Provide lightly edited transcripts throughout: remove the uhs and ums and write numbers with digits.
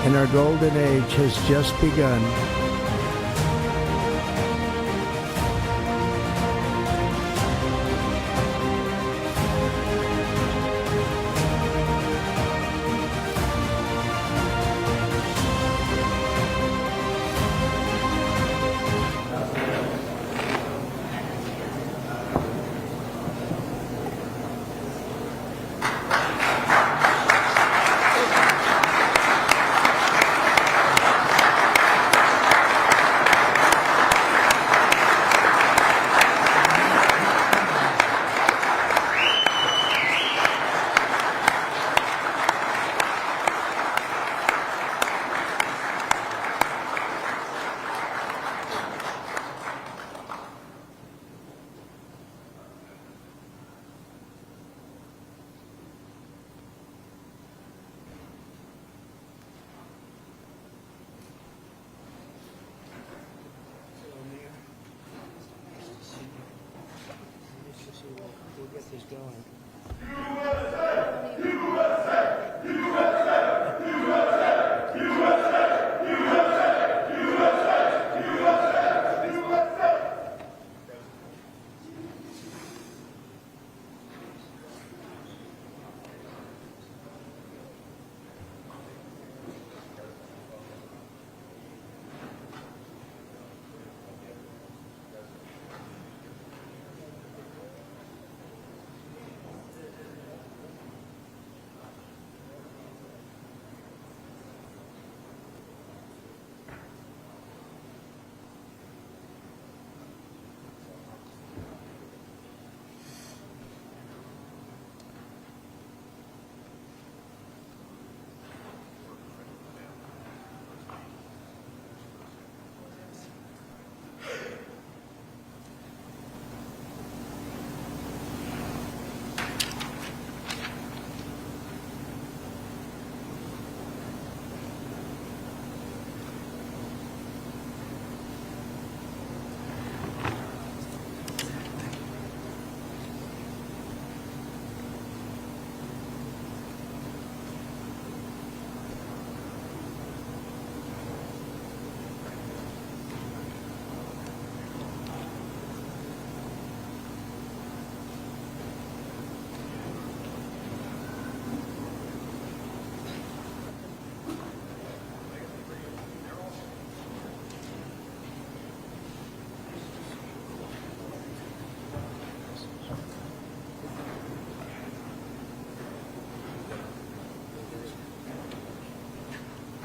and our golden age has just begun.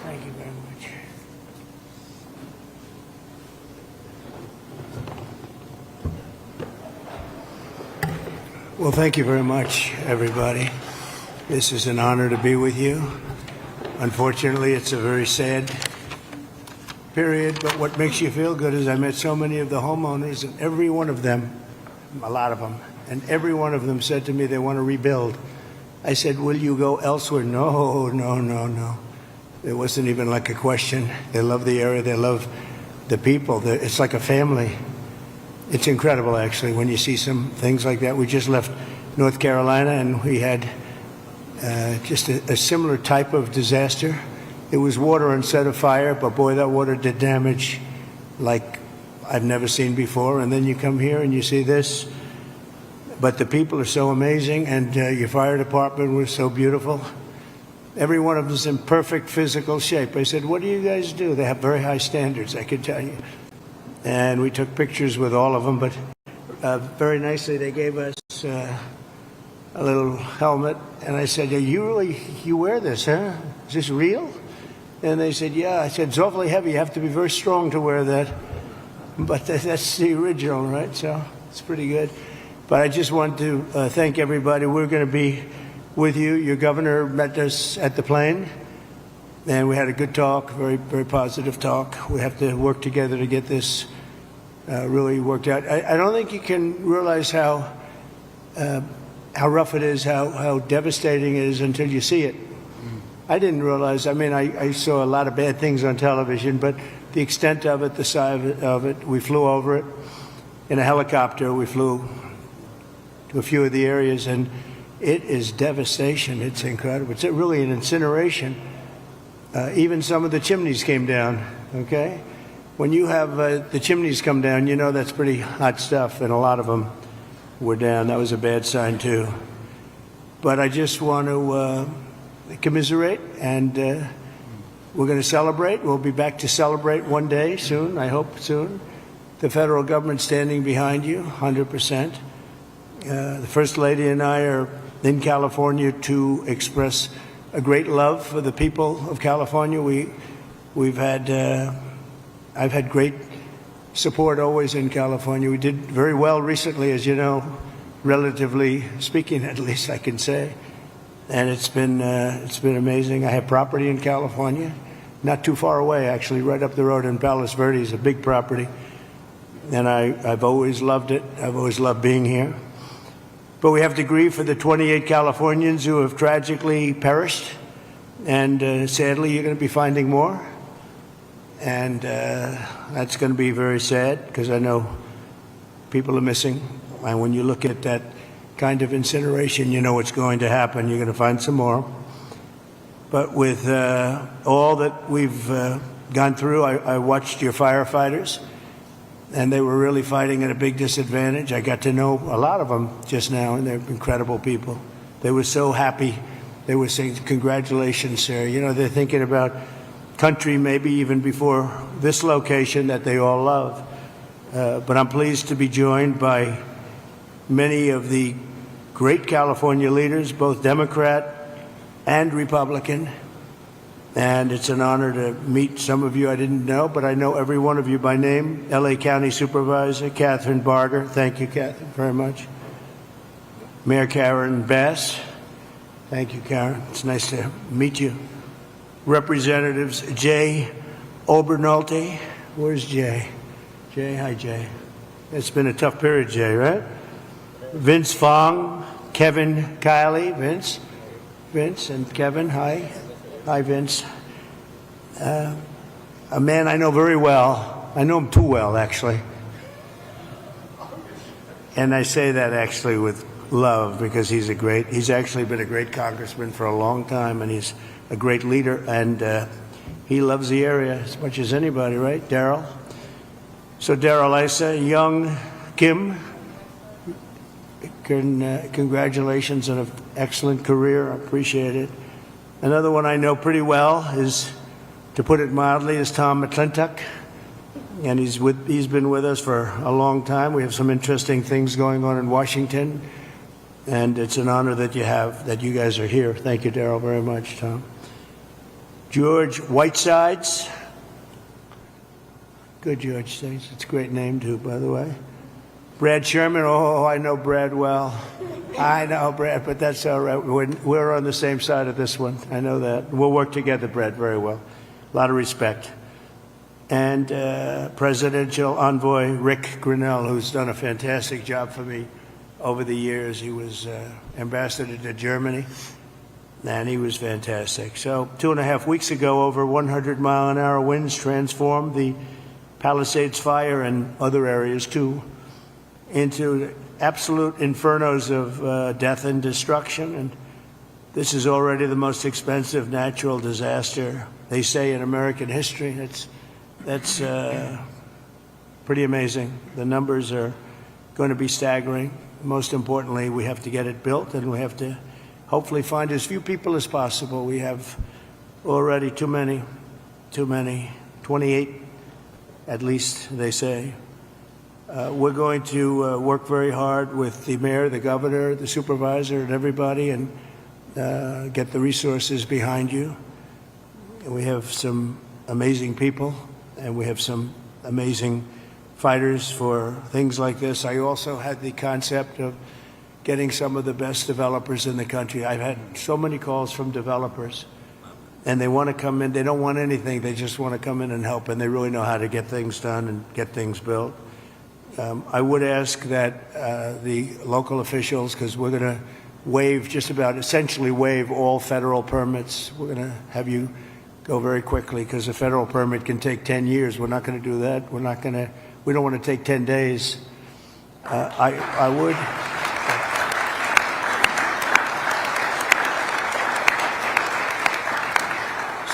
Thank you very much. Well, thank you very much, everybody. This is an honor to be with you. Unfortunately, it's a very sad period, but what makes you feel good is I met so many of the homeowners, and every one of them, a lot of them, and every one of them said to me they want to rebuild. I said, will you go elsewhere? No, no, no, no. It wasn't even like a question. They love the area. They love the people. It's like a family. It's incredible, actually, when you see some things like that. We just left North Carolina, and we had just a similar type of disaster. It was water instead of fire, but boy, that water did damage like I've never seen before. And then you come here and you see this. But the people are so amazing, and your fire department was so beautiful. Every one of them is in perfect physical shape. I said, what do you guys do? They have very high standards, I can tell you. And we took pictures with all of them, but very nicely they gave us a little helmet. And I said, you wear this, huh? Is this real? And they said, yeah. I said, it's awfully heavy. You have to be very strong to wear that. But that's the original, right? So it's pretty good. But I just want to thank everybody. We're going to be with you. Your governor met us at the plane, and we had a good talk, very, very positive talk. We have to work together to get this really worked out. I don't think you can realize how rough it is, how devastating it is until you see it. I didn't realize. I mean, I saw a lot of bad things on television, but the extent of it, the size of it, we flew over it in a helicopter. We flew to a few of the areas, and it is devastation. It's incredible. It's really an incineration. Even some of the chimneys came down, okay? When you have the chimneys come down, you know that's pretty hot stuff, and a lot of them were down. That was a bad sign, too. But I just want to commiserate, and we're going to celebrate. We'll be back to celebrate one day soon, I hope soon. The federal government standing behind you, 100%. The First Lady and I are in California to express a great love for the people of California. I've had great support always in California. We did very well recently, as you know, relatively speaking, at least I can say. And it's been amazing. I have property in California, not too far away, actually, right up the road in Palos Verdes, a big property. And I've always loved it. I've always loved being here. But we have to grieve for the 28 Californians who have tragically perished. And sadly, you're going to be finding more. And that's going to be very sad, because I know people are missing. And when you look at that kind of incineration, you know what's going to happen. You're going to find some more. But with all that we've gone through, I watched your firefighters, and they were really fighting at a big disadvantage. I got to know a lot of them just now, and they're incredible people. They were so happy. They were saying, "Congratulations, sir." You know, they're thinking about country maybe even before this location that they all love. But I'm pleased to be joined by many of the great California leaders, both Democrat and Republican. And it's an honor to meet some of you I didn't know, but I know every one of you by name. LA County Supervisor Catherine Barger. Thank you, Catherine, very much. Mayor Karen Bass. Thank you, Karen. It's nice to meet you. Representatives Jay Obernolte. Where's Jay? Jay, hi, Jay. It's been a tough period, Jay, right? Vince Fong, Kevin Kiley, Vince and Kevin, hi. Hi, Vince. A man I know very well. I know him too well, actually. And I say that actually with love, because he's actually been a great congressman for a long time, and he's a great leader, and he loves the area as much as anybody, right, Daryl? So Daryl Issa, young Kim, congratulations on an excellent career. I appreciate it. Another one I know pretty well is, to put it mildly, is Tom McClintock, and he's been with us for a long time. We have some interesting things going on in Washington, and it's an honor that you guys are here. Thank you, Daryl, very much, Tom. George Whitesides. Good, George. Thanks. It's a great name, too, by the way. Brad Sherman. Oh, I know Brad well. I know Brad, but that's all right. We're on the same side of this one. I know that. We'll work together, Brad, very well. A lot of respect. And Presidential Envoy Rick Grinnell, who's done a fantastic job for me over the years. He was ambassador to Germany, and he was fantastic. So 2.5 weeks ago, over 100-mile-an-hour winds transformed the Palisades fire and other areas, too, into absolute infernos of death and destruction. And this is already the most expensive natural disaster, they say, in American history. That's pretty amazing. The numbers are going to be staggering. Most importantly, we have to get it built, and we have to hopefully find as few people as possible. We have already too many, 28 at least, they say. We're going to work very hard with the mayor, the governor, the supervisor, and everybody, and get the resources behind you. We have some amazing people, and we have some amazing fighters for things like this. I also had the concept of getting some of the best developers in the country. I've had so many calls from developers, and they want to come in. They don't want anything. They just want to come in and help, and they really know how to get things done and get things built. I would ask that the local officials, because we're going to essentially waive all federal permits. We're going to have you go very quickly, because a federal permit can take 10 years. We're not going to do that. We don't want to take 10 days. I would.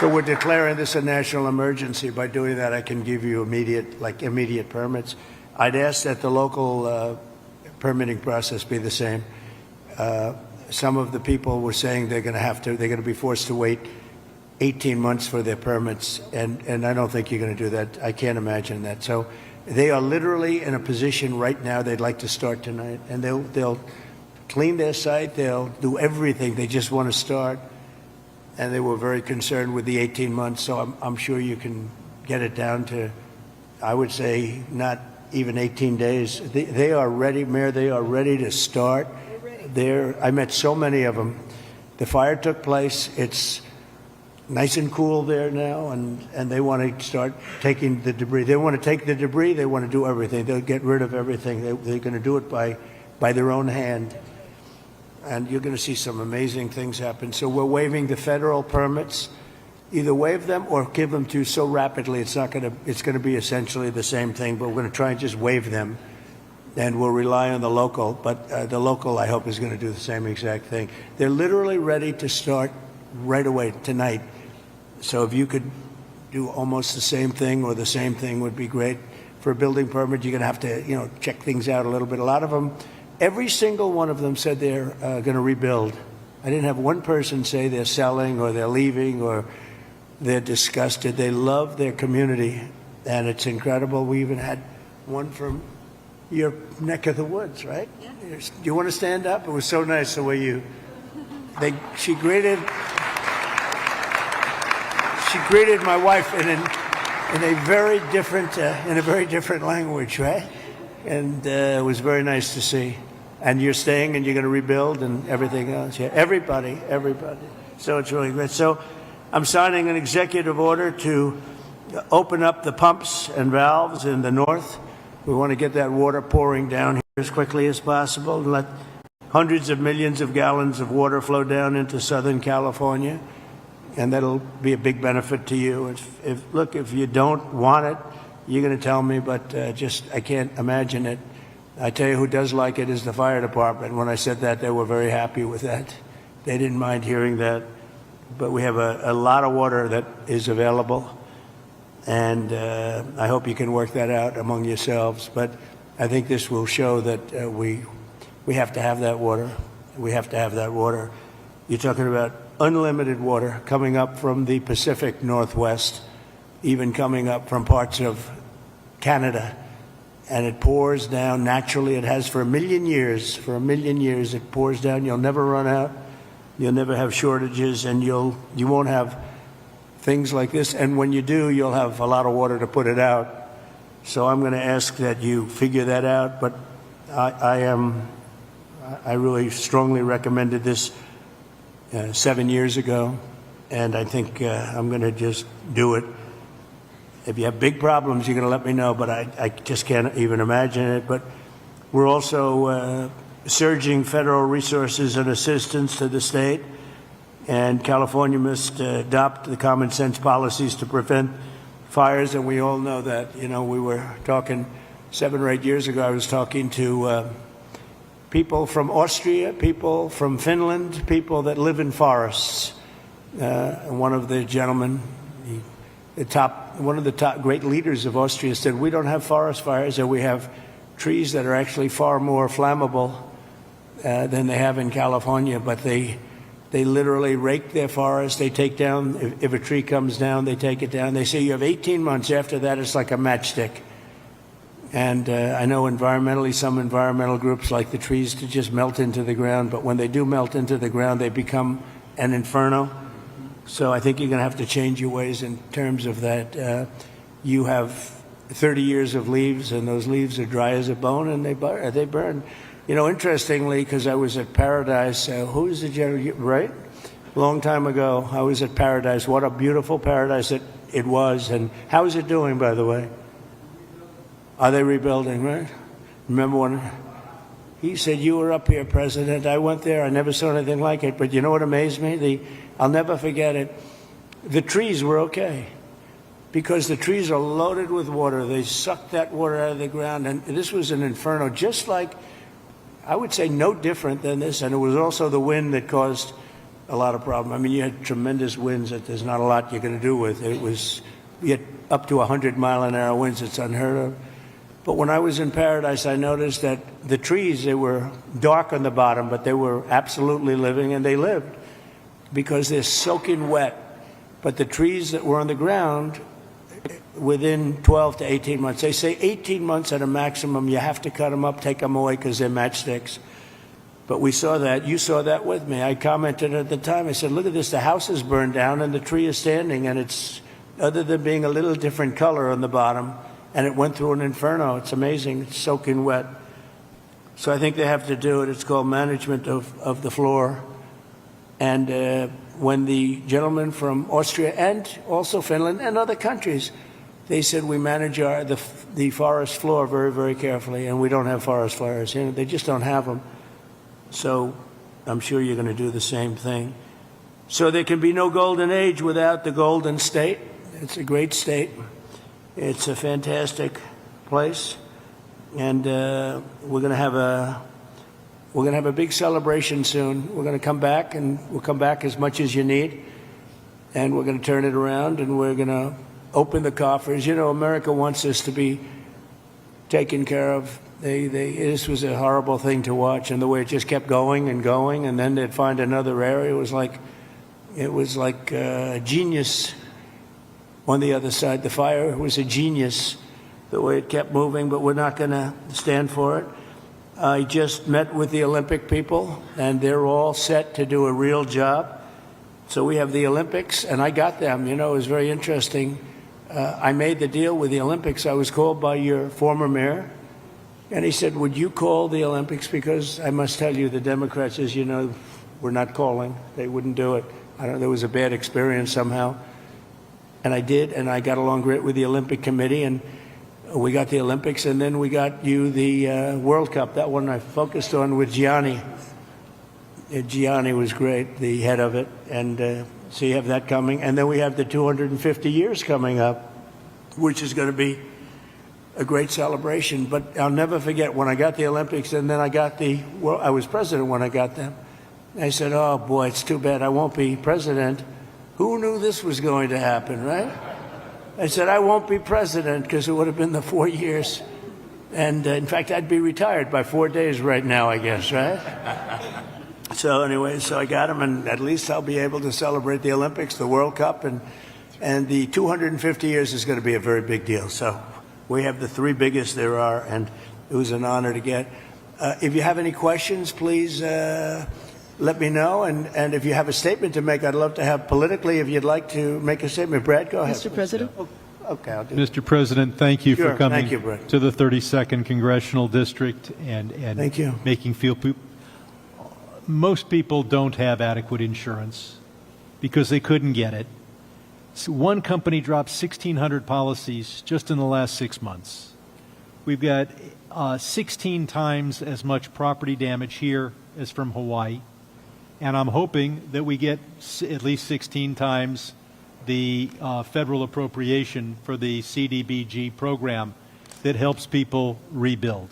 So we're declaring this a national emergency. By doing that, I can give you immediate permits. I'd ask that the local permitting process be the same. Some of the people were saying they're going to be forced to wait 18 months for their permits, and I don't think you're going to do that. I can't imagine that. So they are literally in a position right now they'd like to start tonight, and they'll clean their site, they'll do everything. They just want to start, and they were very concerned with the 18 months. So I'm sure you can get it down to, I would say, not even 18 days. They are ready, Mayor. They are ready to start. I met so many of them. The fire took place. It's nice and cool there now, and they want to start taking the debris. They want to take the debris. They want to do everything. They'll get rid of everything. They're going to do it by their own hand, and you're going to see some amazing things happen. So we're waiving the federal permits. Either waive them or give them to you so rapidly it's going to be essentially the same thing, but we're going to try and just waive them, and we'll rely on the local. But the local, I hope, is going to do the same exact thing. They're literally ready to start right away tonight. So if you could do almost the same thing or the same thing would be great. For a building permit, you're going to have to, check things out a little bit. A lot of them, every single one of them said they're going to rebuild. I didn't have one person say they're selling or they're leaving or they're disgusted. They love their community, and it's incredible. We even had one from your neck of the woods, right? Yeah. Do you want to stand up? It was so nice the way she greeted my wife in a very different language, right? And it was very nice to see. And you're staying, and you're going to rebuild, and everything else. Yeah, everybody. So it's really great. So I'm signing an executive order to open up the pumps and valves in the north. We want to get that water pouring down here as quickly as possible and let hundreds of millions of gallons of water flow down into Southern California. And that'll be a big benefit to you. If you don't want it, you're going to tell me, but I can't imagine it. I tell you who does like it is the fire department. When I said that, they were very happy with that. They didn't mind hearing that. But we have a lot of water that is available, and I hope you can work that out among yourselves. But I think this will show that we have to have that water. We have to have that water. You're talking about unlimited water coming up from the Pacific Northwest, even coming up from parts of Canada, and it pours down naturally. It has for a million years. For a million years, it pours down. You'll never run out. You'll never have shortages, and you won't have things like this. And when you do, you'll have a lot of water to put it out. So I'm going to ask that you figure that out. But I really strongly recommended this 7 years ago, and I think I'm going to just do it. If you have big problems, you're going to let me know, but I just can't even imagine it. But we're also surging federal resources and assistance to the state, and California must adopt the common sense policies to prevent fires, and we all know that. We were talking 7 or 8 years ago, I was talking to people from Austria, people from Finland, people that live in forests. One of the gentlemen, one of the top great leaders of Austria, said, we don't have forest fires, and we have trees that are actually far more flammable than they have in California, but they literally rake their forest. They take down, if a tree comes down, they take it down. They say you have 18 months. After that, it's like a matchstick. And I know environmentally, some environmental groups like the trees to just melt into the ground, but when they do melt into the ground, they become an inferno. So I think you're going to have to change your ways in terms of that. You have 30 years of leaves, and those leaves are dry as a bone, and they burn. Interestingly, because I was at Paradise, who's the general, right? A long time ago, I was at Paradise. What a beautiful paradise it was. And how is it doing, by the way? Are they rebuilding, right? Remember when he said, you were up here, President. I went there. I never saw anything like it. But you know what amazed me? I'll never forget it. The trees were okay, because the trees are loaded with water. They suck that water out of the ground. And this was an inferno, just like, I would say no different than this. And it was also the wind that caused a lot of problem. I mean, you had tremendous winds that there's not a lot you're going to do with. You had up to 100-mile-an-hour winds. It's unheard of. But when I was in Paradise, I noticed that the trees, they were dark on the bottom, but they were absolutely living, and they lived because they're soaking wet. But the trees that were on the ground, within 12 to 18 months, they say 18 months at a maximum, you have to cut them up, take them away because they're matchsticks. But we saw that. You saw that with me. I commented at the time. I said, look at this. The house is burned down and the tree is standing, and it's, other than being a little different color on the bottom, and it went through an inferno. It's amazing. It's soaking wet. So I think they have to do it. It's called management of the floor. And when the gentleman from Austria and also Finland and other countries, they said we manage the forest floor very, very carefully, and we don't have forest fires. You know, they just don't have them. So I'm sure you're going to do the same thing. So there can be no golden age without the Golden State. It's a great state. It's a fantastic place, and we're going to have a big celebration soon. We're going to come back, and we'll come back as much as you need, and we're going to turn it around, and we're going to open the coffers. You know, America wants us to be taken care of. This was a horrible thing to watch, and the way it just kept going and going, and then they'd find another area. It was like a genius on the other side. The fire was a genius, the way it kept moving, but we're not going to stand for it. I just met with the Olympic people, and they're all set to do a real job. So we have the Olympics, and I got them. You know, it was very interesting. I made the deal with the Olympics. I was called by your former mayor, and he said, would you call the Olympics? Because I must tell you, the Democrats, as you know, were not calling. They wouldn't do it. I don't know, there was a bad experience somehow. And I did, and I got along great with the Olympic Committee, and we got the Olympics, and then we got you the World Cup. That one I focused on with Gianni. Gianni was great, the head of it, and so you have that coming. And then we have the 250 years coming up, which is going to be a great celebration. But I'll never forget when I got the Olympics, and then I was president when I got them. I said, oh boy, it's too bad I won't be president. Who knew this was going to happen, right? I said, I won't be president because it would have been the 4 years. And in fact, I'd be retired by 4 days right now, I guess, right? So anyway, so I got him, and at least I'll be able to celebrate the Olympics, the World Cup, and the 250 years is going to be a very big deal. So we have the three biggest there are, and it was an honor to get. If you have any questions, please let me know. And if you have a statement to make, I'd love to have politically, if you'd like to make a statement. Brad, go ahead. Mr. President? Okay, I'll do Mr. President, thank you Sure. for coming Thank you, Brett. to the 32nd Congressional District and Thank you. making feel most people don't have adequate insurance because they couldn't get it. So one company dropped 1,600 policies just in the last 6 months. We've got 16 times as much property damage here as from Hawaii. And I'm hoping that we get at least 16 times the federal appropriation for the CDBG program that helps people rebuild.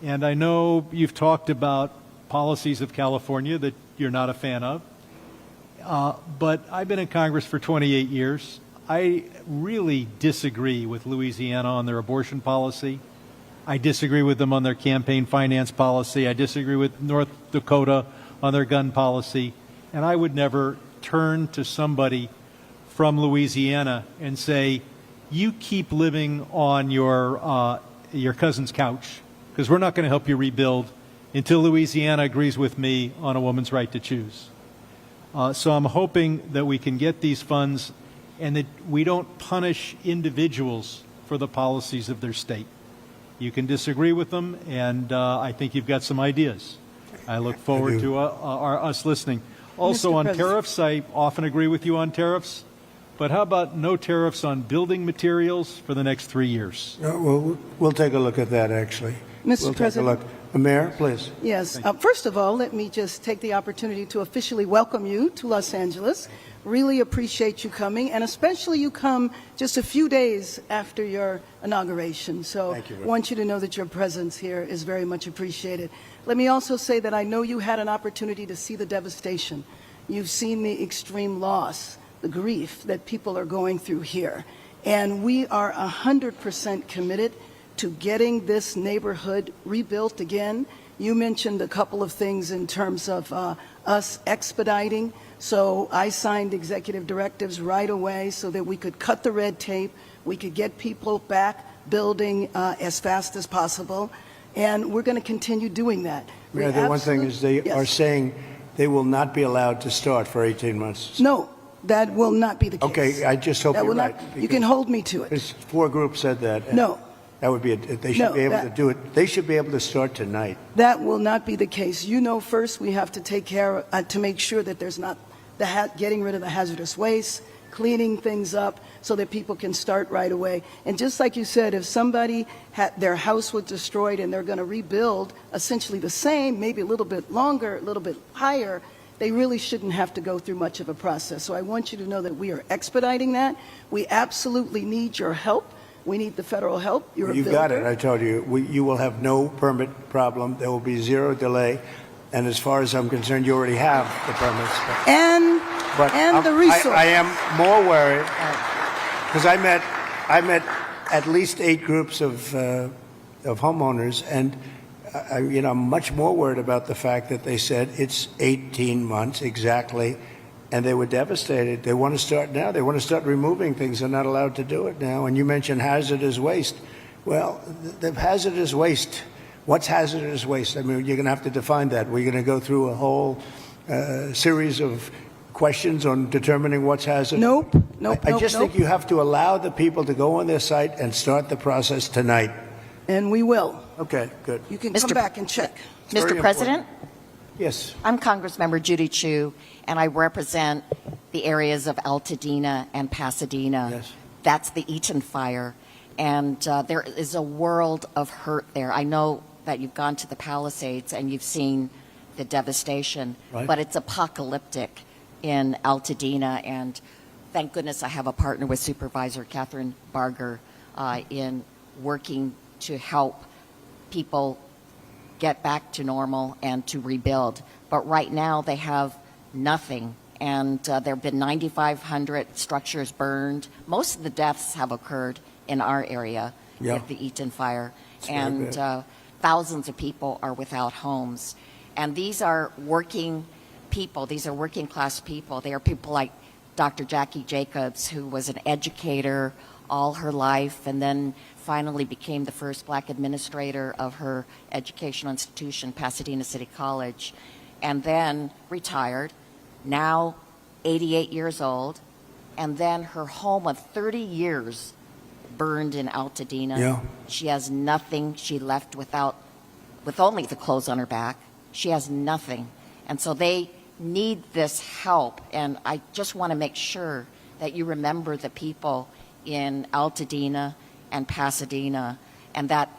And I know you've talked about policies of California that you're not a fan of, but I've been in Congress for 28 years. I really disagree with Louisiana on their abortion policy. I disagree with them on their campaign finance policy. I disagree with North Dakota on their gun policy, and I would never turn to somebody from Louisiana and say, you keep living on your cousin's couch, because we're not going to help you rebuild until Louisiana agrees with me on a woman's right to choose. So I'm hoping that we can get these funds and that we don't punish individuals for the policies of their state. You can disagree with them, and I think you've got some ideas. I look forward to us listening. Also, on tariffs, I often agree with you on tariffs, but how about no tariffs on building materials for the next 3 years? Well, we'll take a look at that, actually. Mr. President? Mayor, please. Yes. First of all, let me just take the opportunity to officially welcome you to Los Angeles. Really appreciate you coming, and especially you come just a few days after your inauguration. So I want you to know that your presence here is very much appreciated. Let me also say that I know you had an opportunity to see the devastation You've seen the extreme loss, the grief that people are going through here. And we are 100% committed to getting this neighborhood rebuilt again. You mentioned a couple of things in terms of us expediting. So I signed executive directives right away so that we could cut the red tape, we could get people back building as fast as possible, and we're going to continue doing that. Mayor, the one thing is they Yes. are saying they will not be allowed to start for 18 months. No, that will not be the case. Okay, I just hope That you're will right. not, you can hold me to it. There's 4 groups said that. and No. That would be, they should No, be able to that- do it. They should be able to start tonight. That will not be the case. You know, first we have to take care to make sure that there's not getting rid of the hazardous waste, cleaning things up so that people can start right away. And just like you said, if somebody had their house was destroyed and they're going to rebuild essentially the same, maybe a little bit longer, a little bit higher, they really shouldn't have to go through much of a process. So I want you to know that we are expediting that. We absolutely need your help. We need the federal help. You're a You've got it. builder. I told you. You will have no permit problem. There will be 0 delay. And as far as I'm concerned, you already have the permits. And the resource. I am more worried because I met at least 8 groups of homeowners, and I'm much more worried about the fact that they said it's 18 months exactly, and they were devastated. They want to start now. They want to start removing things. They're not allowed to do it now. And you mentioned hazardous waste. Well, the hazardous waste. What's hazardous waste? I mean, you're going to have to define that. We're going to go through a whole series of questions on determining what's hazardous. Nope. I just think you have to allow the people to go on their site and start the process tonight. And we will. Okay, good. You can Mr. come back and check. very Mr. President, Yes. I'm Congressmember Judy Chu, and I represent the areas of Altadena and Pasadena. Yes. That's the Eaton fire, and there is a world of hurt there. I know that you've gone to the Palisades and you've seen the devastation, Right. but it's apocalyptic in Altadena, and thank goodness I have a partner with Supervisor Catherine Barger in working to help people get back to normal and to rebuild. But right now they have nothing, and there have been 9,500 structures burned. Most of the deaths have occurred in our area Yeah. with the Eaton fire, very and bad. thousands of people are without homes. And these are working people. These are working class people. They are people like Dr. Jackie Jacobs, who was an educator all her life and then finally became the first black administrator of her educational institution, Pasadena City College, and then retired, now 88 years old, and then her home of 30 years burned in Altadena. Yeah. She has nothing. She left with only the clothes on her back. She has nothing. And so they need this help. And I just want to make sure that you remember the people in Altadena and Pasadena, and that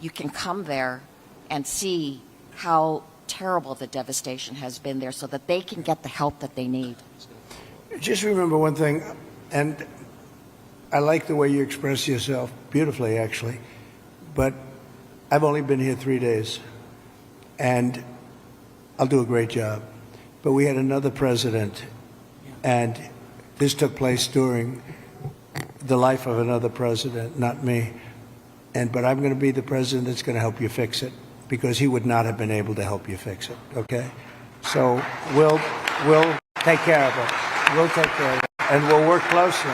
you can come there and see how terrible the devastation has been there so that they can get the help that they need. Just remember one thing, and I like the way you express yourself beautifully, actually, but I've only been here 3 days, and I'll do a great job. But we had another president, and this took place during the life of another president, not me. But I'm going to be the president that's going to help you fix it, because he would not have been able to help you fix it, okay? So we'll take care of it. We'll take care of it, and we'll work closely.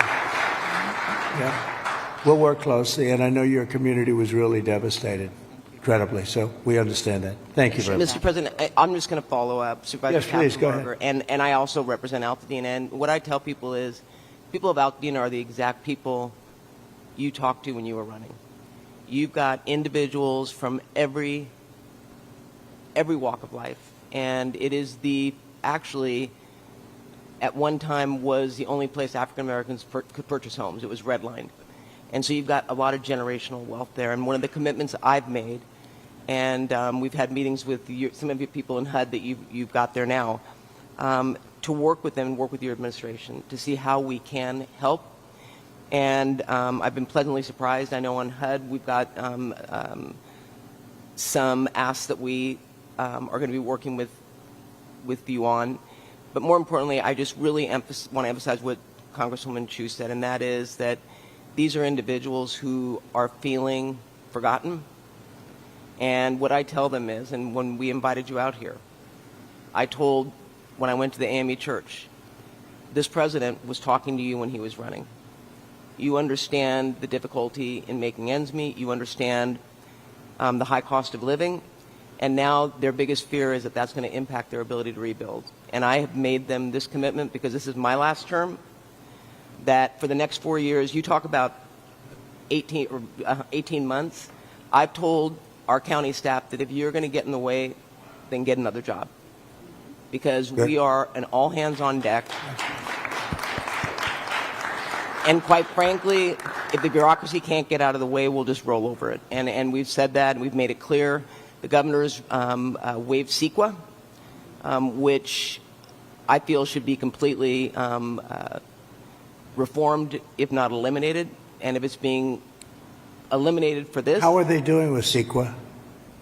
Yeah, we'll work closely, and I know your community was really devastated, incredibly, so we understand that. Thank you very much. Mr. President, I'm just going to follow up Supervisor Yes, please, go Katzenberger, and I also represent Altadena. And what I tell people is, people of Altadena are the exact people you talked to when you were running. You've got individuals from every walk of life, and it is actually at one time was the only place African Americans could purchase homes. It was redlined. And so you've got a lot of generational wealth there. And one of the commitments I've made, and we've had meetings with some of your people in HUD that you've got there now, to work with them, work with your administration to see how we can help. And I've been pleasantly surprised. I know on HUD we've got some asks that we are going to be working with you on. But more importantly, I just really want to emphasize what Congresswoman Chu said, and that is that these are individuals who are feeling forgotten. And what I tell them is, and when we invited you out here, I told, when I went to the AME church, this president was talking to you when he was running. You understand the difficulty in making ends meet. You understand the high cost of living. And now their biggest fear is that that's going to impact their ability to rebuild. And I have made them this commitment, because this is my last term, that for the next 4 years, you talk about 18 months, I've told our county staff that if you're going to get in the way, then get another job. Because we are an all hands on deck. And quite frankly, if the bureaucracy can't get out of the way, we'll just roll over it. And we've said that, and we've made it clear. The governor's waived CEQA, which I feel should be completely reformed, if not eliminated. And if it's being eliminated for this, How are they doing with CEQA?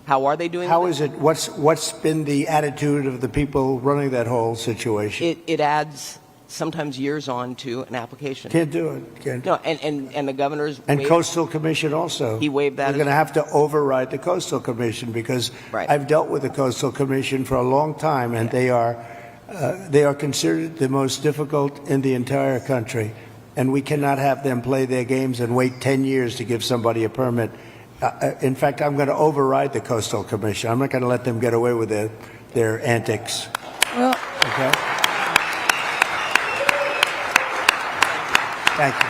how are they doing? How with is it? What's been the attitude of the people running that whole situation? it adds sometimes years on to an application. Can't do it. Can't. No, and the governor's And waived- Coastal Commission also. He waived that We're as going to have to override the Coastal Commission, because Right. I've dealt with the Coastal Commission for a long time, and they are considered the most difficult in the entire country. And we cannot have them play their games and wait 10 years to give somebody a permit. In fact, I'm going to override the Coastal Commission. I'm not going to let them get away with their antics. Well, Okay? Thank you.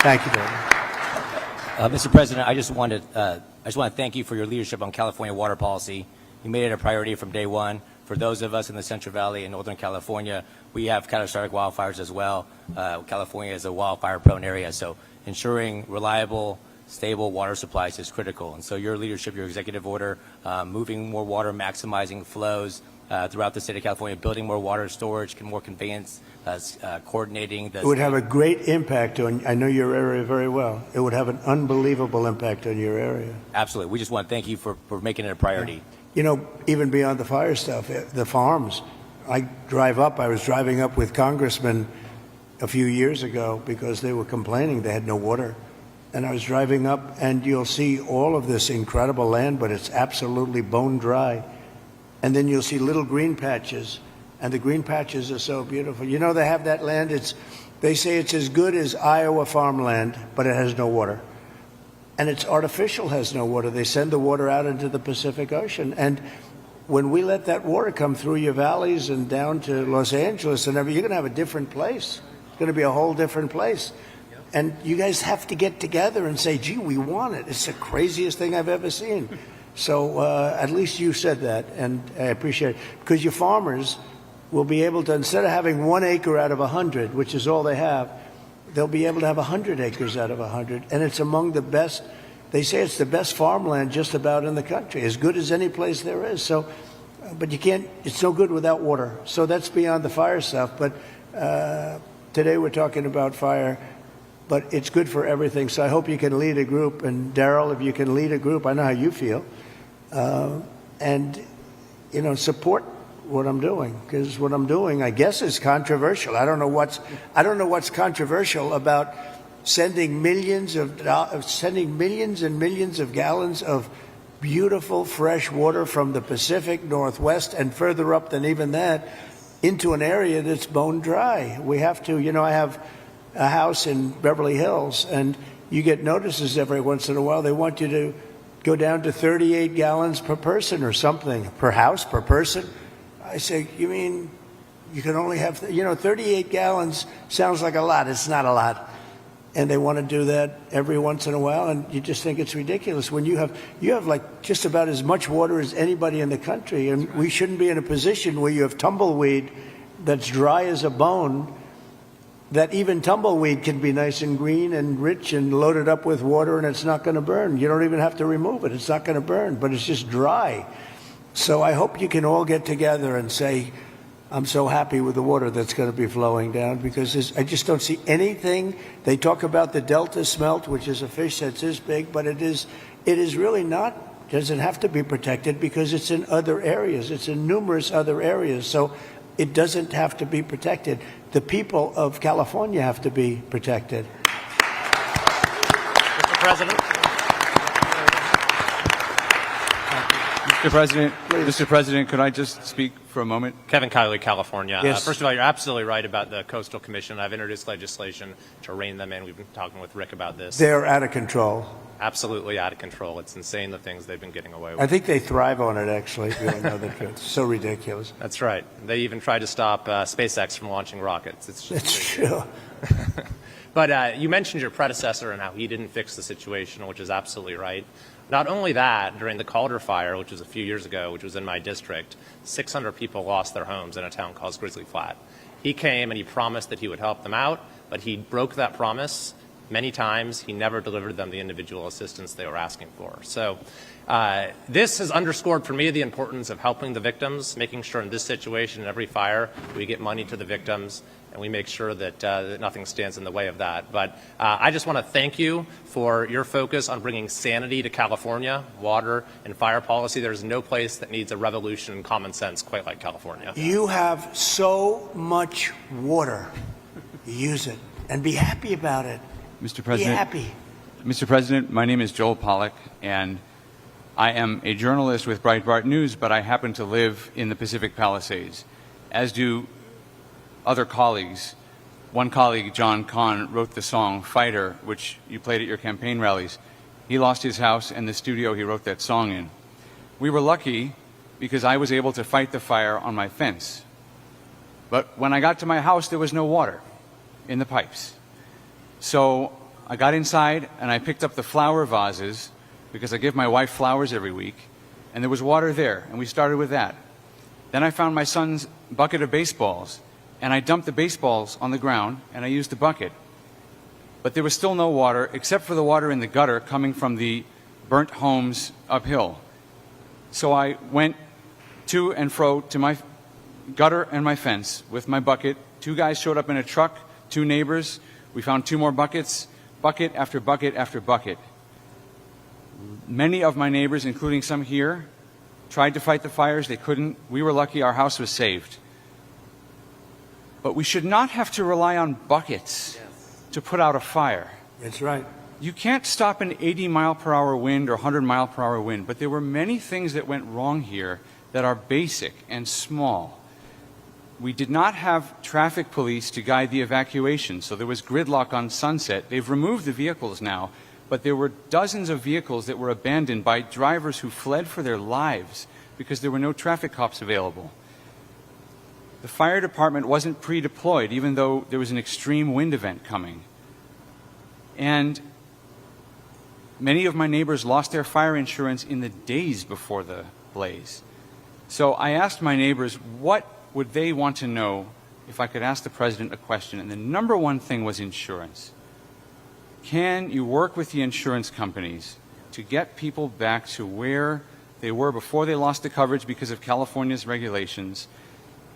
Thank you, David. Mr. President, I just want to thank you for your leadership on California water policy. You made it a priority from day one. For those of us in the Central Valley and Northern California, we have catastrophic wildfires as well. California is a wildfire-prone area, so ensuring reliable, stable water supplies is critical. And so your leadership, your executive order, moving more water, maximizing flows throughout the state of California, building more water storage, more conveyance, coordinating the... It would have a great impact on, I know your area very well. It would have an unbelievable impact on your area. Absolutely. We just want to thank you for making it a priority. You know, even beyond the fire stuff, the farms. I was driving up with congressmen a few years ago because they were complaining they had no water. And I was driving up, and you'll see all of this incredible land, but it's absolutely bone dry. And then you'll see little green patches, and the green patches are so beautiful. You know, they have that land, they say it's as good as Iowa farmland, but it has no water. And it's artificial, has no water. They send the water out into the Pacific Ocean. And when we let that water come through your valleys and down to Los Angeles and everything, you're going to have a different place. It's going to be a whole different place. And you guys have to get together and say, gee, we want it. It's the craziest thing I've ever seen. So at least you said that, and I appreciate it. Because your farmers will be able to, instead of having 1 acre out of 100, which is all they have, they'll be able to have 100 acres out of 100. And it's among the best, they say it's the best farmland just about in the country, as good as any place there is. So, but you can't, it's no good without water. So that's beyond the fire stuff. But today we're talking about fire. But it's good for everything. So I hope you can lead a group. And Darrell, if you can lead a group, I know how you feel. And, you know, support what I'm doing, because what I'm doing, I guess, is controversial. I don't know what's controversial about sending millions and millions of gallons of beautiful fresh water from the Pacific Northwest and further up than even that into an area that's bone dry. We have to, you know, I have a house in Beverly Hills, and you get notices every once in a while. They want you to go down to 38 gallons per person or something, per house, per person. I say, you mean you can only have, 38 gallons sounds like a lot. It's not a lot. And they want to do that every once in a while, and you just think it's ridiculous. When you have like just about as much water as anybody in the country, and we shouldn't be in a position where you have tumbleweed that's dry as a bone, that even tumbleweed can be nice and green and rich and loaded up with water, and it's not going to burn. You don't even have to remove it. It's not going to burn, but it's just dry. So I hope you can all get together and say, I'm so happy with the water that's going to be flowing down, because I just don't see anything. They talk about the Delta smelt, which is a fish that's this big, but it is really not, doesn't have to be protected because it's in other areas. It's in numerous other areas. So it doesn't have to be protected. The people of California have to be protected. Mr. President. Mr. President, could I just speak for a moment? Kevin Kiley, California. Yes. First of all, you're absolutely right about the Coastal Commission. I've introduced legislation to rein them in. We've been talking with Rick about this. They're out of control. Absolutely out of control. It's insane the things they've been getting away with. I think they thrive on it, actually, if you want to know the truth. It's so ridiculous. That's right. They even tried to stop SpaceX from launching rockets. It's just It's true. But you mentioned your predecessor and how he didn't fix the situation, which is absolutely right. Not only that, during the Calder fire, which was a few years ago, which was in my district, 600 people lost their homes in a town called Grizzly Flat. He came and he promised that he would help them out, but he broke that promise many times. He never delivered them the individual assistance they were asking for. So this has underscored for me the importance of helping the victims, making sure in this situation, in every fire, we get money to the victims, and we make sure that, that nothing stands in the way of that. But I just want to thank you for your focus on bringing sanity to California, water and fire policy. There's no place that needs a revolution in common sense quite like California. You have so much water. Use it and be happy about it. Mr. President, Be happy. Mr. President, my name is Joel Pollack, and I am a journalist with Breitbart News, but I happen to live in the Pacific Palisades, as do other colleagues. One colleague, John Kahn, wrote the song Fighter, which you played at your campaign rallies. He lost his house and the studio he wrote that song in. We were lucky because I was able to fight the fire on my fence. But when I got to my house, there was no water in the pipes. So I got inside and I picked up the flower vases because I give my wife flowers every week, and there was water there, and we started with that. Then I found my son's bucket of baseballs, and I dumped the baseballs on the ground, and I used the bucket. But there was still no water, except for the water in the gutter coming from the burnt homes uphill. So I went to and fro to my gutter and my fence with my bucket. 2 guys showed up in a truck, 2 neighbors. We found 2 more buckets, bucket after bucket after bucket. Many of my neighbors, including some here, tried to fight the fires. They couldn't. We were lucky our house was saved. But we should not have to rely on buckets to put out a fire. That's right. You can't stop an 80-mile-per-hour wind or 100-mile-per-hour wind, but there were many things that went wrong here that are basic and small. We did not have traffic police to guide the evacuation, so there was gridlock on Sunset. They've removed the vehicles now, but there were dozens of vehicles that were abandoned by drivers who fled for their lives because there were no traffic cops available. The fire department wasn't pre-deployed, even though there was an extreme wind event coming. And many of my neighbors lost their fire insurance in the days before the blaze. So I asked my neighbors, what would they want to know if I could ask the president a question? And the number one thing was insurance. Can you work with the insurance companies to get people back to where they were before they lost the coverage because of California's regulations?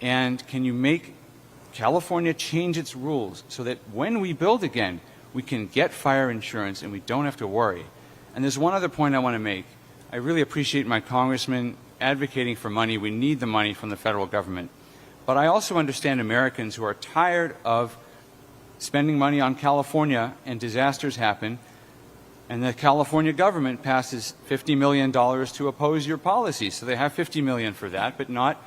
And can you make California change its rules so that when we build again, we can get fire insurance and we don't have to worry? And there's one other point I want to make. I really appreciate my congressman advocating for money. We need the money from the federal government. But I also understand Americans who are tired of spending money on California and disasters happen, and the California government passes $50 million to oppose your policies. So they have $50 million for that, but not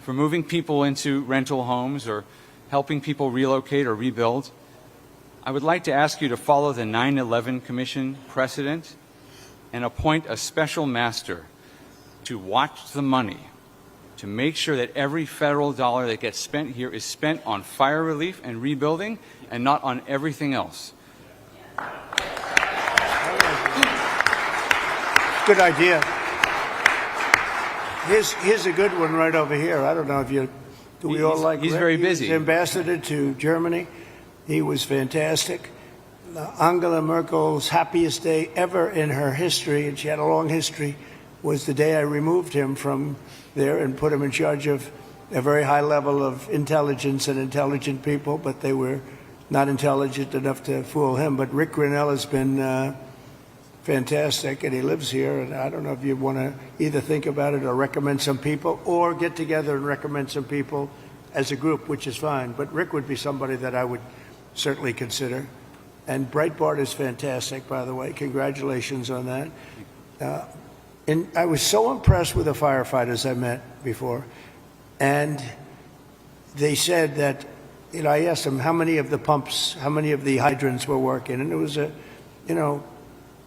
for moving people into rental homes or helping people relocate or rebuild. I would like to ask you to follow the 9/11 Commission precedent and appoint a special master to watch the money, to make sure that every federal dollar that gets spent here is spent on fire relief and rebuilding and not on everything else. Good idea. Here's a good one right over here. I don't know if you, do we all like He's Rick? very He was busy. ambassador to Germany. He was fantastic. Angela Merkel's happiest day ever in her history, and she had a long history, was the day I removed him from there and put him in charge of a very high level of intelligence and intelligent people, but they were not intelligent enough to fool him. But Rick Grinnell has been fantastic, and he lives here, and I don't know if you want to either think about it or recommend some people, or get together and recommend some people as a group, which is fine. But Rick would be somebody that I would certainly consider. And Breitbart is fantastic, by the way. Congratulations on that. And I was so impressed with the firefighters I met before. And they said that, I asked them how many of the pumps, how many of the hydrants were working. And it was a,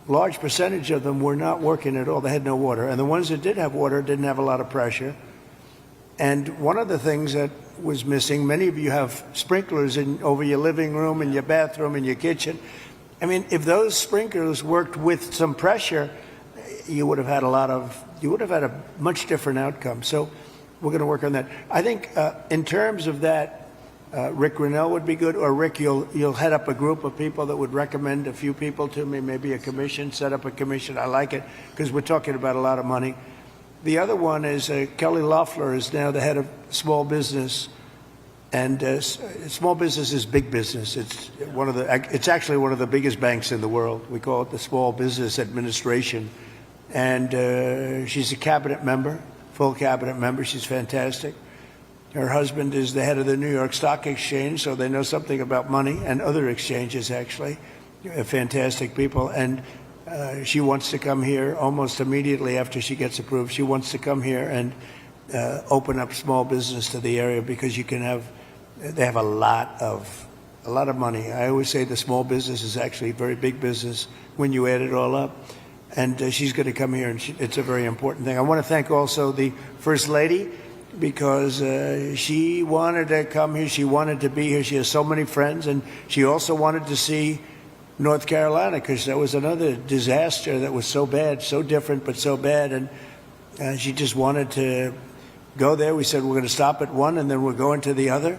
large percentage of them were not working at all. They had no water. And the ones that did have water didn't have a lot of pressure. And one of the things that was missing, many of you have sprinklers over your living room and your bathroom and your kitchen. I mean, if those sprinklers worked with some pressure, you would have had a much different outcome. So we're going to work on that. I think in terms of that, Rick Grinnell would be good, or Rick, you'll head up a group of people that would recommend a few people to me, maybe a commission, set up a commission. I like it because we're talking about a lot of money. The other one is Kelly Loeffler is now the head of small business, and small business is big business. It's actually one of the biggest banks in the world. We call it the Small Business Administration, and she's a cabinet member, full cabinet member. She's fantastic. Her husband is the head of the New York Stock Exchange, so they know something about money and other exchanges, actually. Fantastic people. And she wants to come here almost immediately after she gets approved. She wants to come here and open up small business to the area because they have a lot of money. I always say the small business is actually a very big business when you add it all up. And she's going to come here, and it's a very important thing. I want to thank also the First Lady, because she wanted to come here. She wanted to be here. She has so many friends, and she also wanted to see North Carolina because that was another disaster that was so bad, so different, but so bad. And she just wanted to go there. We said we're going to stop at one, and then we're going to the other.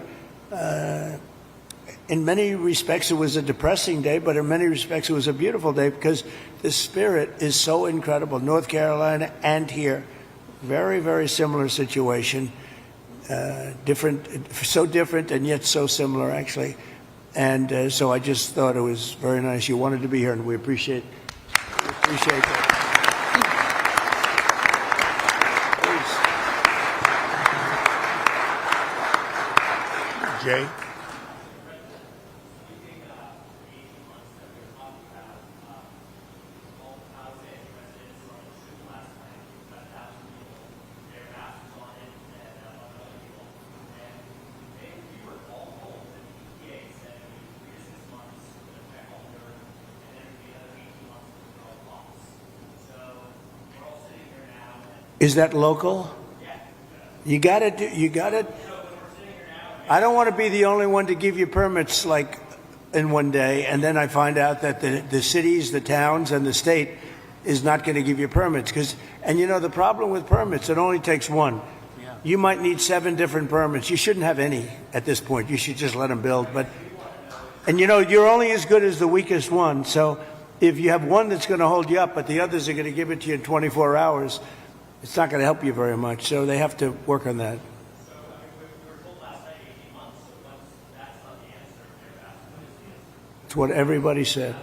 In many respects, it was a depressing day, but in many respects, it was a beautiful day because the spirit is so incredible. North Carolina and here. Very, very similar situation, so different and yet so similar, actually. And so I just thought it was very nice. You wanted to be here, and we appreciate that. Please. Jay? Is that local? You got to. I don't want to be the only one to give you permits like in one day, and then I find out that the cities, the towns, and the state is not going to give you permits. And the problem with permits, it only takes one. Yeah. You might need 7 different permits. You shouldn't have any at this point. You should just let them build. And you're only as good as the weakest one. So if you have one that's going to hold you up, but the others are going to give it to you in 24 hours, it's not going to help you very much. So they have to work on that. So we were told last night 18 months. So that's not the answer. It's what everybody said.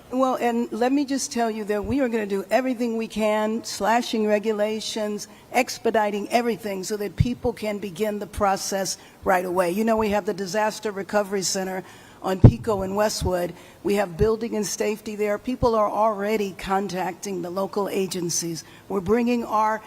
Well, and let me just tell you that we are going to do everything we can, slashing regulations, expediting everything so that people can begin the process right away. We have the Disaster Recovery Center on Pico and Westwood. We have building and safety there. People are already contacting the local agencies. We're bringing our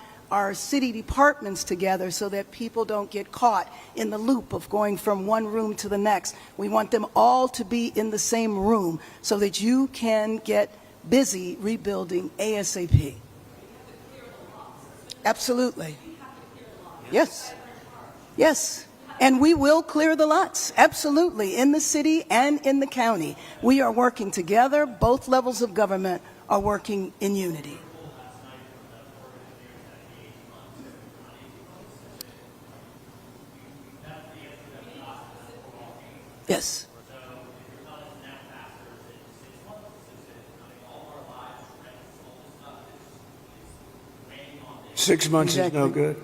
city departments together so that people don't get caught in the loop of going from one room to the next. We want them all to be in the same room so that you can get busy rebuilding ASAP. Absolutely. Yes. Yes. And we will clear the lots, absolutely, in the city and in the county. We are working together. Both levels of government are working in unity. Yes. 6 months is no good.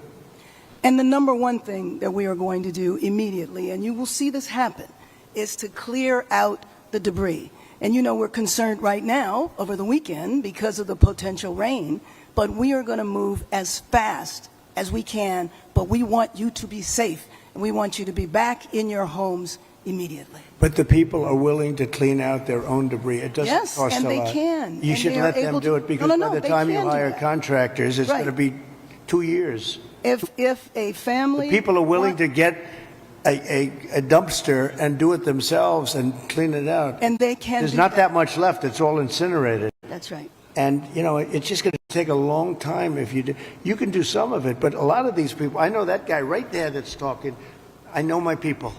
And the number one thing that we are going to do immediately, and you will see this happen, is to clear out the debris. And we're concerned right now over the weekend because of the potential rain, but we are going to move as fast as we can, but we want you to be safe. We want you to be back in your homes immediately. But the people are willing to clean out their own debris. It doesn't Yes, cost and a they lot. can, You and should they are let them able do to- it because No, no, by the they time you can do hire that. contractors, it's Right. going to be 2 years. If a family... People are willing want- to get a dumpster and do it themselves and clean it out. And they can There's do not that much left. It's all incinerated. That's right. And, you know, it's just going to take a long time if you do. You can do some of it, but a lot of these people, I know that guy right there that's talking. I know my people.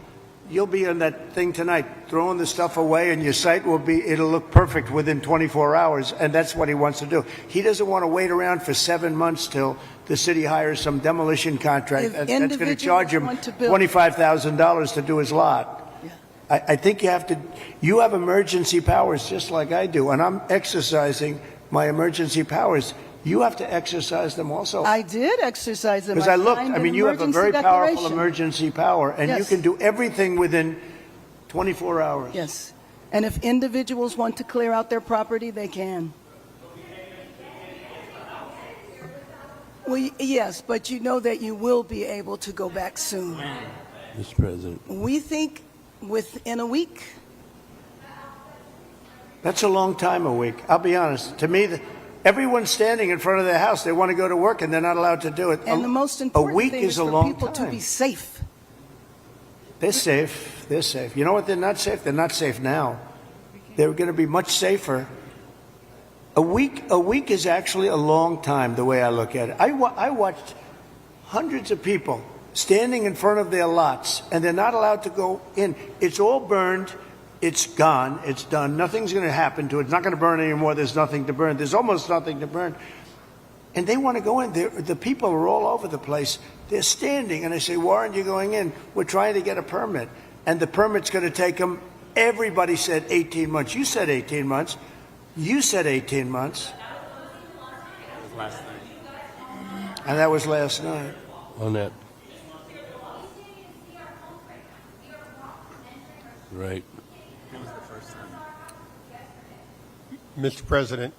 You'll be on that thing tonight, throwing the stuff away, and your site it'll look perfect within 24 hours, and that's what he wants to do. He doesn't want to wait around for 7 months till the city hires some demolition contract If that's going to individuals charge him want to build- $25,000 to do his lot. Yeah. I think you have emergency powers just like I do, and I'm exercising my emergency powers. You have to exercise them also. I did exercise them. Because I looked, signed I an mean, you have a emergency very powerful declaration. emergency power, and you Yes. can do everything within 24 hours. Yes. And if individuals want to clear out their property, they can. Well, yes, but you know that you will be able to go back soon. Mr. President. We think within a week. That's a long time, a week. I'll be honest. To me, everyone's standing in front of their house. They want to go to work, and they're not allowed to do it. And the most a important week thing is is a for long people to time. be safe. They're safe. They're safe. You know what? They're not safe. They're not safe now. They're going to be much safer. A week is actually a long time, the way I look at it. I watched hundreds of people standing in front of their lots, and they're not allowed to go in. It's all burned. It's gone. It's done. Nothing's going to happen to it. It's not going to burn anymore. There's nothing to burn. There's almost nothing to burn. And they want to go in. The people are all over the place. They're standing, and I say, why aren't you going in? We're trying to get a permit. And the permit's going to take them, everybody said 18 months. You said 18 months. You said 18 months. And that was last night. On that. Right. Mr. President,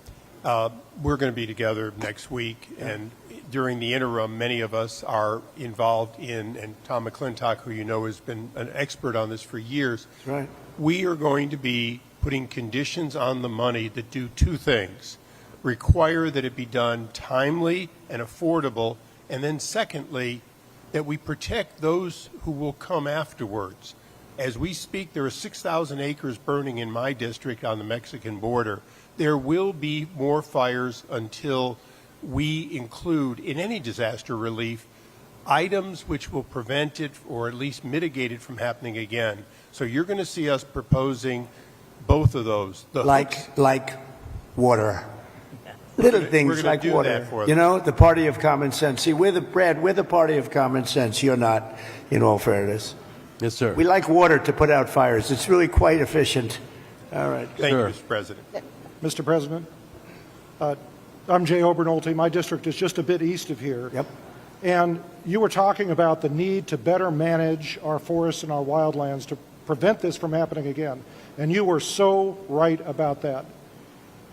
we're going to be together next week, and during the interim, many of us are involved in, and Tom McClintock, who you know has been an expert on this for years, That's right. we are going to be putting conditions on the money that do two things. Require that it be done timely and affordable, and then secondly, that we protect those who will come afterwards. As we speak, there are 6,000 acres burning in my district on the Mexican border. There will be more fires until we include in any disaster relief items which will prevent it or at least mitigate it from happening again. So you're going to see us proposing both of those. Like water. Little we're things gonna like do water. that for You them. know, the party of common sense. See, we're the party of common sense. You're not, in all fairness. Yes, sir. We like water to put out fires. It's really quite efficient. All right. Thank you, Sure. Mr. President. Mr. President, I'm Jay Obernolte. My district is just a bit east of here. Yep. And you were talking about the need to better manage our forests and our wildlands to prevent this from happening again. And you were so right about that.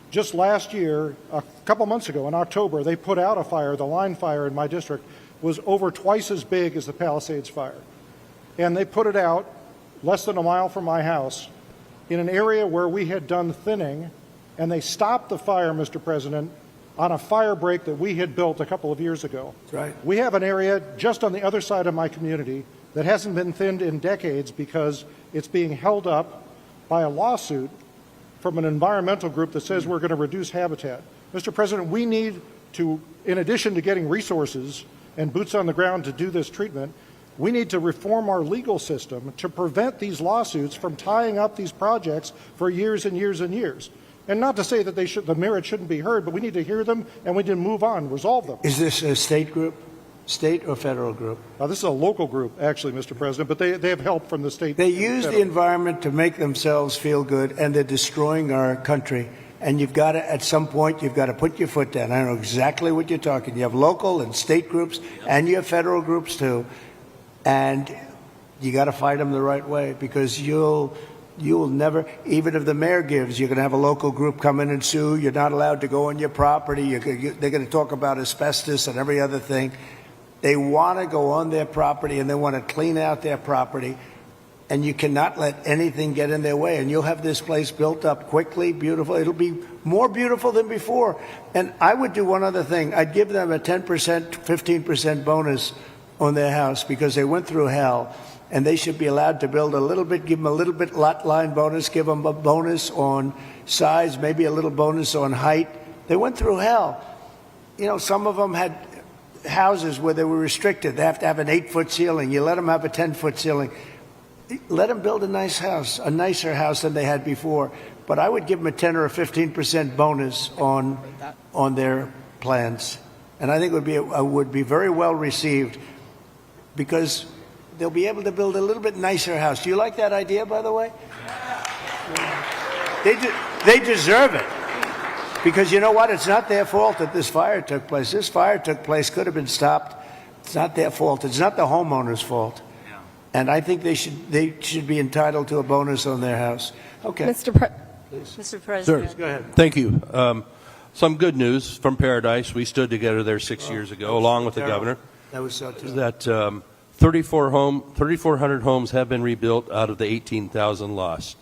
Just last year, a couple months ago in October, they put out a fire. The line fire in my district was over twice as big as the Palisades fire. And they put it out less than a mile from my house in an area where we had done thinning, and they stopped the fire, Mr. President, on a fire break that we had built a couple of years ago. That's right. We have an area just on the other side of my community that hasn't been thinned in decades because it's being held up by a lawsuit from an environmental group that says we're going to reduce habitat. Mr. President, we need to, in addition to getting resources and boots on the ground to do this treatment, we need to reform our legal system to prevent these lawsuits from tying up these projects for years and years and years. And not to say that the merit shouldn't be heard, but we need to hear them and we need to move on, resolve them. Is this a state group? State or federal group? This is a local group, actually, Mr. President, but they have help from the state. They use the federal. environment to make themselves feel good, and they're destroying our country. And you've got to, at some point, you've got to put your foot down. I know exactly what you're talking. You have local and state groups, and you have federal groups too. And you got to fight them the right way, because you'll never, even if the mayor gives, you're going to have a local group come in and sue. You're not allowed to go on your property. They're going to talk about asbestos and every other thing. They want to go on their property and they want to clean out their property. And you cannot let anything get in their way. And you'll have this place built up quickly, beautiful. It'll be more beautiful than before. And I would do one other thing. I'd give them a 10%, 15% bonus on their house because they went through hell. And they should be allowed to build a little bit, give them a little bit lot line bonus, give them a bonus on size, maybe a little bonus on height. They went through hell. You know, some of them had houses where they were restricted. They have to have an 8-foot ceiling. You let them have a 10-foot ceiling. Let them build a nice house, a nicer house than they had before. But I would give them a 10 or a 15% bonus on their plans, and I think it would be very well received because they'll be able to build a little bit nicer house. Do you like that idea, by the way? They deserve it because you know what? It's not their fault that this fire took place. This fire took place, could have been stopped. It's not their fault. It's not the homeowner's fault. And I think they should be entitled to a bonus on their house. Okay. Mr. President. Sir, go ahead. Thank you. Some good news from Paradise. We stood together there 6 years ago, along with the governor. That was so too. That 3,400 homes have been rebuilt out of the 18,000 lost,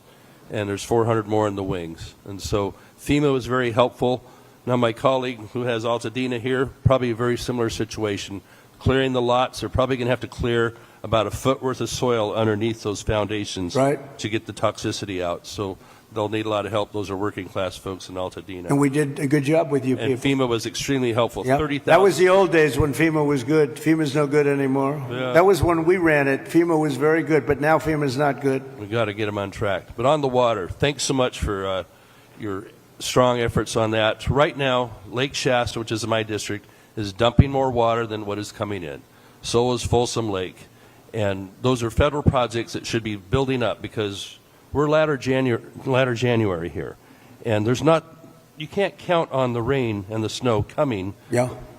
and there's 400 more in the wings. And so FEMA was very helpful. Now my colleague who has Altadena here, probably a very similar situation. Clearing the lots, they're probably going to have to clear about a foot worth of soil underneath those foundations to get the toxicity out. So they'll need a lot of help. Those are working class folks in Altadena. And we did a good job with you people. And FEMA was extremely helpful. Yep. 30,000. That was the old days when FEMA was good. FEMA's no good anymore. Yeah. That was when we ran it. FEMA was very good, but now FEMA's not good. We got to get them on track. But on the water, thanks so much for your strong efforts on that. Right now, Lake Shasta, which is in my district, is dumping more water than what is coming in. So is Folsom Lake. And those are federal projects that should be building up because we're latter January here. And you can't count on the rain and the snow coming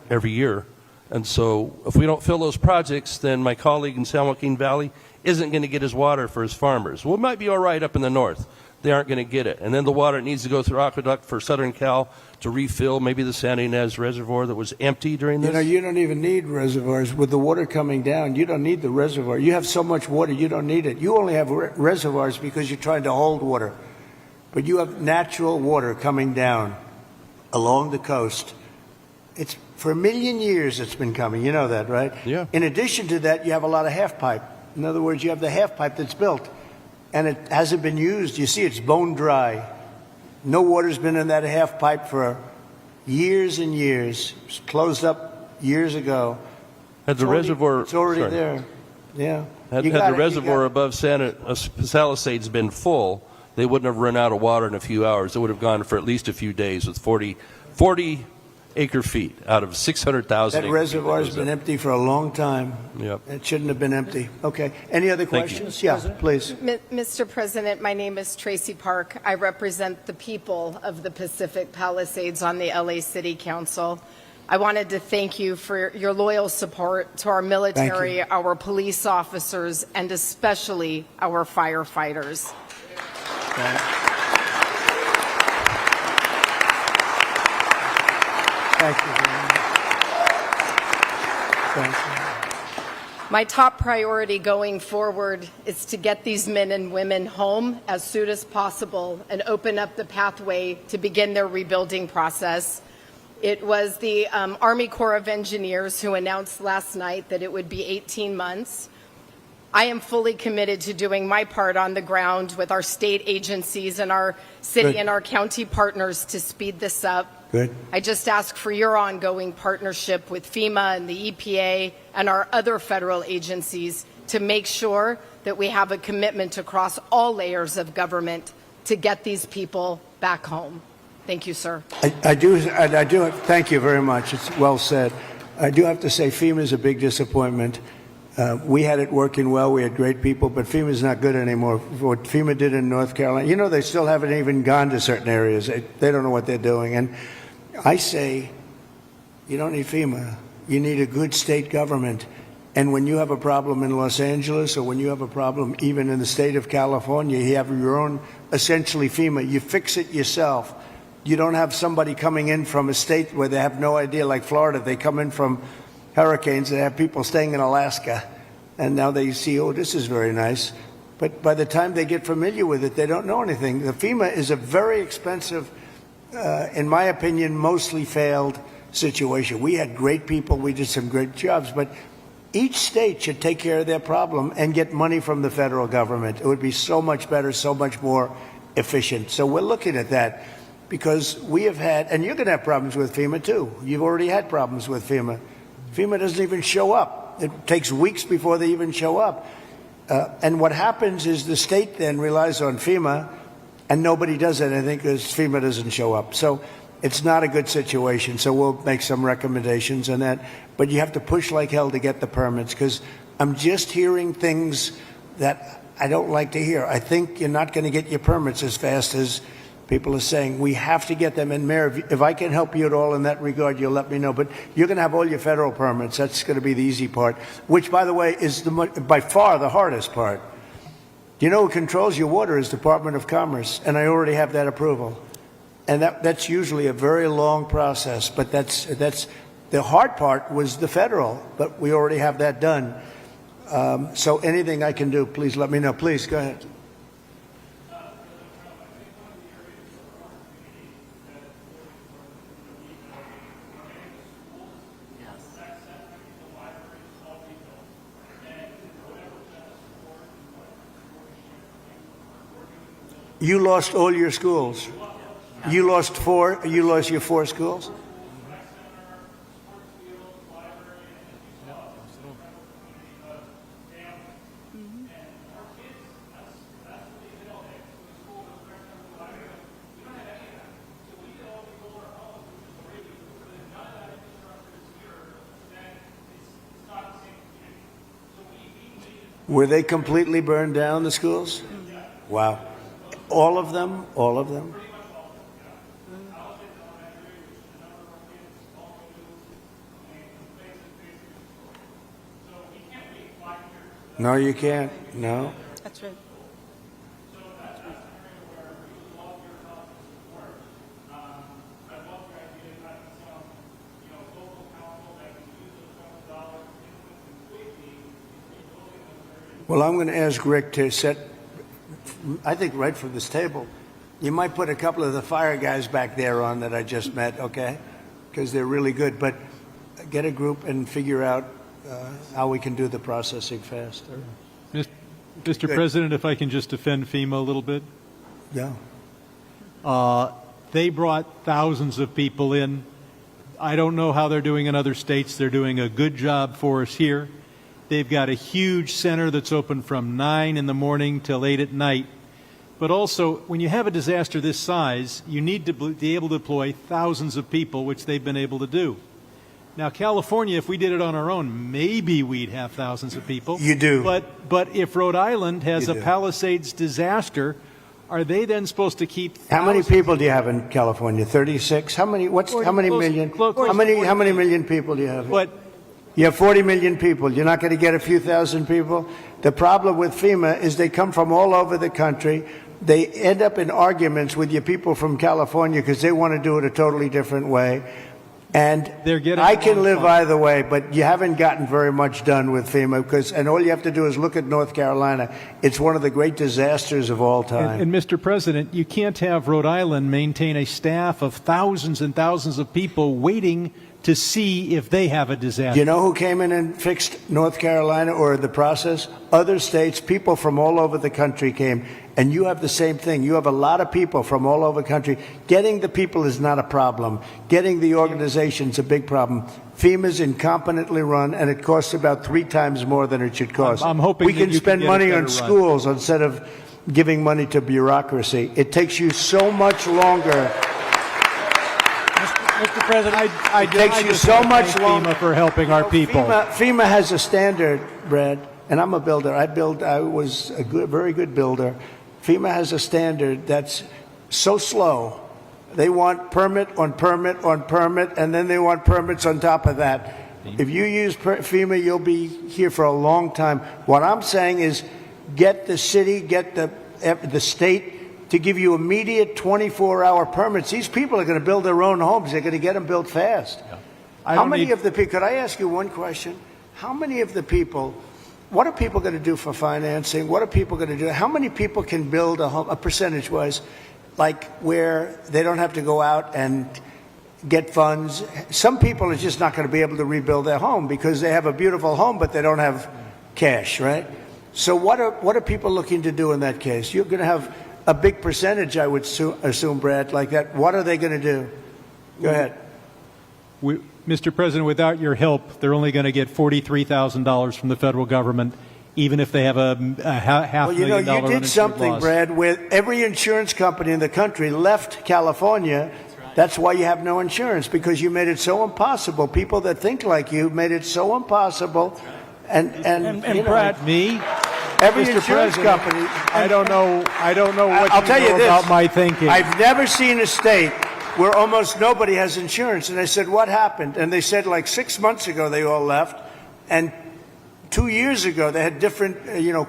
every year. And so if we don't fill those projects, then my colleague in San Joaquin Valley isn't going to get his water for his farmers. Well, it might be all right up in the north. They aren't going to get it. And then the water needs to go through aqueduct for Southern Cal to refill maybe the Santa Ynez Reservoir that was empty during this. You know, you don't even need reservoirs. With the water coming down, you don't need the reservoir. You have so much water, you don't need it. You only have reservoirs because you're trying to hold water. But you have natural water coming down along the coast. It's for 1 million years it's been coming. You know that, right? Yeah. In addition to that, you have a lot of half pipe. In other words, you have the half pipe that's built. And it hasn't been used. You see, it's bone dry. No water's been in that half pipe for years and years. It was closed up years ago. Had the reservoir, it's already there. Yeah. Had the reservoir above Santa Palisades been full, they wouldn't have run out of water in a few hours. It would have gone for at least a few days with 40 acre feet out of 600,000. That reservoir's been empty for a long time. Yep. It shouldn't have been empty. Okay. Any other questions? Yeah, please. Mr. President, my name is Tracy Park. I represent the people of the Pacific Palisades on the LA City Council. I wanted to thank you for your loyal support to our military, our police officers, and especially our firefighters. Thank you very much. Thank you. My top priority going forward is to get these men and women home as soon as possible and open up the pathway to begin their rebuilding process. It was the Army Corps of Engineers who announced last night that it would be 18 months. I am fully committed to doing my part on the ground with our state agencies and our city and our county partners to speed this up. Good. I just ask for your ongoing partnership with FEMA and the EPA and our other federal agencies to make sure that we have a commitment across all layers of government to get these people back home. Thank you, sir. I do. Thank you very much. It's well said. I do have to say FEMA is a big disappointment. We had it working well. We had great people, but FEMA's not good anymore. What FEMA did in North Carolina, you know, they still haven't even gone to certain areas. They don't know what they're doing. And I say, you don't need FEMA. You need a good state government. And when you have a problem in Los Angeles or when you have a problem even in the state of California, you have your own, essentially FEMA. You fix it yourself. You don't have somebody coming in from a state where they have no idea, like Florida. They come in from hurricanes that have people staying in Alaska, and now they see, oh, this is very nice. But by the time they get familiar with it, they don't know anything. The FEMA is a very expensive, in my opinion, mostly failed situation. We had great people. We did some great jobs. But each state should take care of their problem and get money from the federal government. It would be so much better, so much more efficient. So we're looking at that because we have had, and you're going to have problems with FEMA too. You've already had problems with FEMA. FEMA doesn't even show up. It takes weeks before they even show up. And what happens is the state then relies on FEMA, and nobody does anything because FEMA doesn't show up. So it's not a good situation. So we'll make some recommendations on that. But you have to push like hell to get the permits, because I'm just hearing things that I don't like to hear. I think you're not going to get your permits as fast as people are saying. We have to get them. And Mayor, if I can help you at all in that regard, you'll let me know. But you're going to have all your federal permits. That's going to be the easy part, which, by the way, is by far the hardest part. Do you know who controls your water is Department of Commerce, and I already have that approval. And that's usually a very long process, but that's the hard part was the federal, but we already have that done. So anything I can do, please let me know. Please, go ahead. You lost all your schools. You lost four. You lost your 4 schools. Were they completely burned down, the schools? Wow. All of them? All of them? No, you can't. No. That's right. Well, I'm going to ask Rick to set, I think right from this table, you might put a couple of the fire guys back there on that I just met, okay? Because they're really good. But get a group and figure out how we can do the processing faster. Mr. President, if I can just defend FEMA a little bit. Yeah. They brought thousands of people in. I don't know how they're doing in other states. They're doing a good job for us here. They've got a huge center that's open from 9 in the morning till 8 at night. But also, when you have a disaster this size, you need to be able to deploy thousands of people, which they've been able to do. Now, California, if we did it on our own, maybe we'd have thousands of people. You do. But if Rhode Island has a Palisades disaster, are they then supposed to keep thousands? How many people do you have in California? 36? How many? How many million? How many million people do you have? What? You have 40 million people. You're not going to get a few thousand people. The problem with FEMA is they come from all over the country. They end up in arguments with your people from California because they want to do it a totally different way. And I can live either way, but you haven't gotten very much done with FEMA and all you have to do is look at North Carolina. It's one of the great disasters of all time. And Mr. President, you can't have Rhode Island maintain a staff of thousands and thousands of people waiting to see if they have a disaster. You know who came in and fixed North Carolina or the process? Other states, people from all over the country came. And you have the same thing. You have a lot of people from all over the country. Getting the people is not a problem. Getting the organization's a big problem. FEMA's incompetently run, and it costs about 3 times more than it should cost. I'm hoping we can spend money on schools instead of giving money to bureaucracy. It takes you so much longer. Mr. President, it takes you so much longer FEMA for helping our people. FEMA has a standard, Brad, and I'm a builder. I was a very good builder. FEMA has a standard that's so slow. They want permit on permit on permit, and then they want permits on top of that. If you use FEMA, you'll be here for a long time. What I'm saying is get the city, get the state to give you immediate 24-hour permits. These people are going to build their own homes. They're going to get them built fast. How many of the people, could I ask you one question? How many of the people, what are people going to do for financing? What are people going to do? How many people can build a home, a percentage-wise, like where they don't have to go out and get funds? Some people are just not going to be able to rebuild their home because they have a beautiful home, but they don't have cash, right? So what are people looking to do in that case? You're going to have a big percentage, I would assume, Brad, like that. What are they going to do? Go ahead. Mr. President, without your help, they're only going to get $43,000 from the federal government, even if they have a half Well, million dollar you did uninsured something, loss. Brad, where every insurance company in the country left California. That's why you have no insurance, because you made it so impossible. People that think like you made it so impossible. And you know, Brad, me? every Mr. insurance President, company. I don't know what I'll you tell know you this, about my thinking. I've never seen a state where almost nobody has insurance. And I said, what happened? And they said like 6 months ago they all left. And 2 years ago they had different,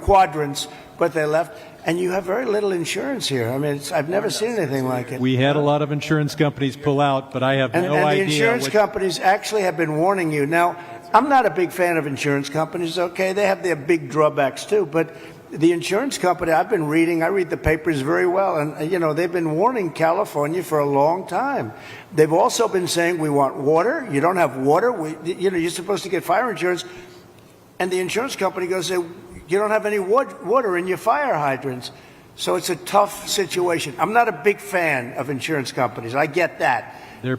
quadrants, but they left. And you have very little insurance here. I mean, I've never seen anything like it. We had a lot of insurance companies pull out, but I have no idea. And the insurance companies actually have been warning you. Now, I'm not a big fan of insurance companies, okay? They have their big drawbacks too, but the insurance company, I read the papers very well, and they've been warning California for a long time. They've also been saying, we want water. You don't have water. You're supposed to get fire insurance. And the insurance company goes, you don't have any water in your fire hydrants. So it's a tough situation. I'm not a big fan of insurance companies. I get that. They're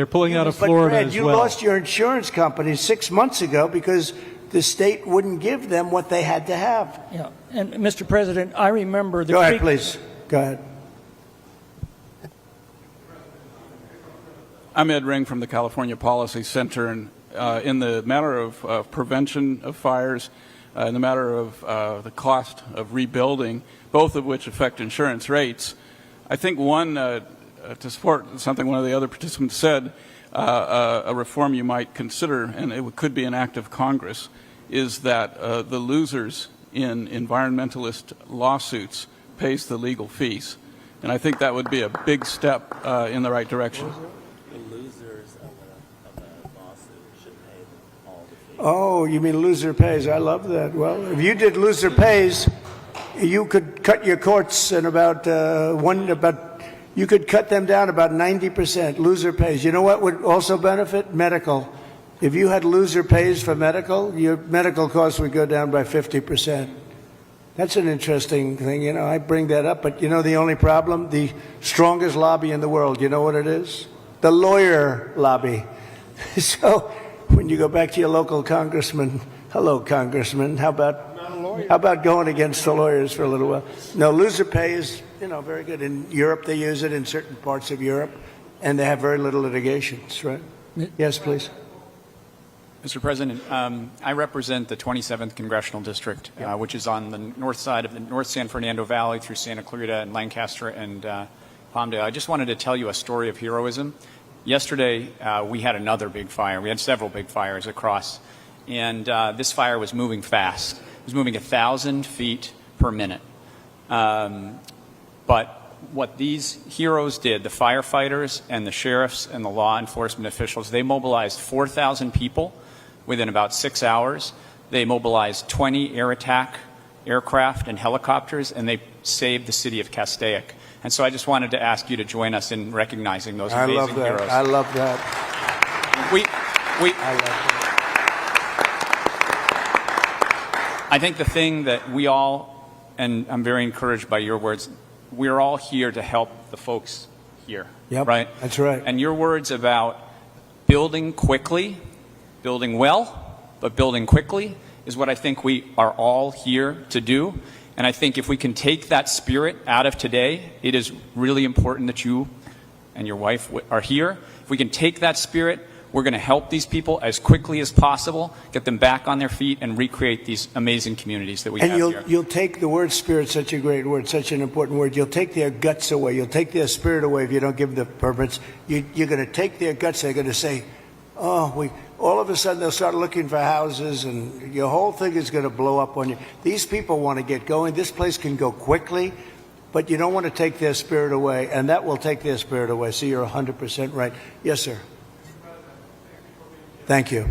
pulling out of Florida Brad, as you well. lost your insurance company 6 months ago because the state wouldn't give them what they had to have. Yeah, and Mr. President, I remember the Go ahead, please. Go ahead. I'm Ed Ring from the California Policy Center, and in the matter of prevention of fires, in the matter of the cost of rebuilding, both of which affect insurance rates, I think one, to support something one of the other participants said, a reform you might consider, and it could be an act of Congress, is that the losers in environmentalist lawsuits pays the legal fees. And I think that would be a big step in the right direction. The losers of a lawsuit should pay all the fees. Oh, you mean loser pays. I love that. Well, if you did loser pays, you could cut your courts in you could cut them down about 90%. Loser pays. You know what would also benefit? Medical. If you had loser pays for medical, your medical costs would go down by 50%. That's an interesting thing. I bring that up, but the only problem? The strongest lobby in the world, you know what it is? The lawyer lobby. So when you go back to your local congressman, hello, congressman, how about going against the lawyers for a little while? No, loser pay is, very good. In Europe, they use it in certain parts of Europe, and they have very little litigations, right? Yes, please. Mr. President, I represent the 27th Congressional District, which is on the north side of the North San Fernando Valley through Santa Clarita and Lancaster and Palmdale. I just wanted to tell you a story of heroism. Yesterday, we had another big fire. We had several big fires across, and this fire was moving fast. It was moving 1,000 feet per minute. But what these heroes did, the firefighters and the sheriffs and the law enforcement officials, they mobilized 4,000 people within about 6 hours. They mobilized 20 air attack aircraft and helicopters, and they saved the city of Castaic. And so I just wanted to ask you to join us in recognizing those amazing heroes. I love that. I love that. I think the thing that we all, and I'm very encouraged by your words, we're all here to help the folks here. Yep, right? That's right. And your words about building quickly, building well, but building quickly is what I think we are all here to do. And I think if we can take that spirit out of today, it is really important that you and your wife are here. If we can take that spirit, we're going to help these people as quickly as possible, get them back on their feet, and recreate these amazing communities that we have here. And you'll take the word spirit, such a great word, such an important word. You'll take their guts away. You'll take their spirit away if you don't give them the permits. You're going to take their guts. They're going to say, all of a sudden they'll start looking for houses, and your whole thing is going to blow up on you. These people want to get going. This place can go quickly, but you don't want to take their spirit away, and that will take their spirit away. So you're 100% right. Yes, sir. Thank you.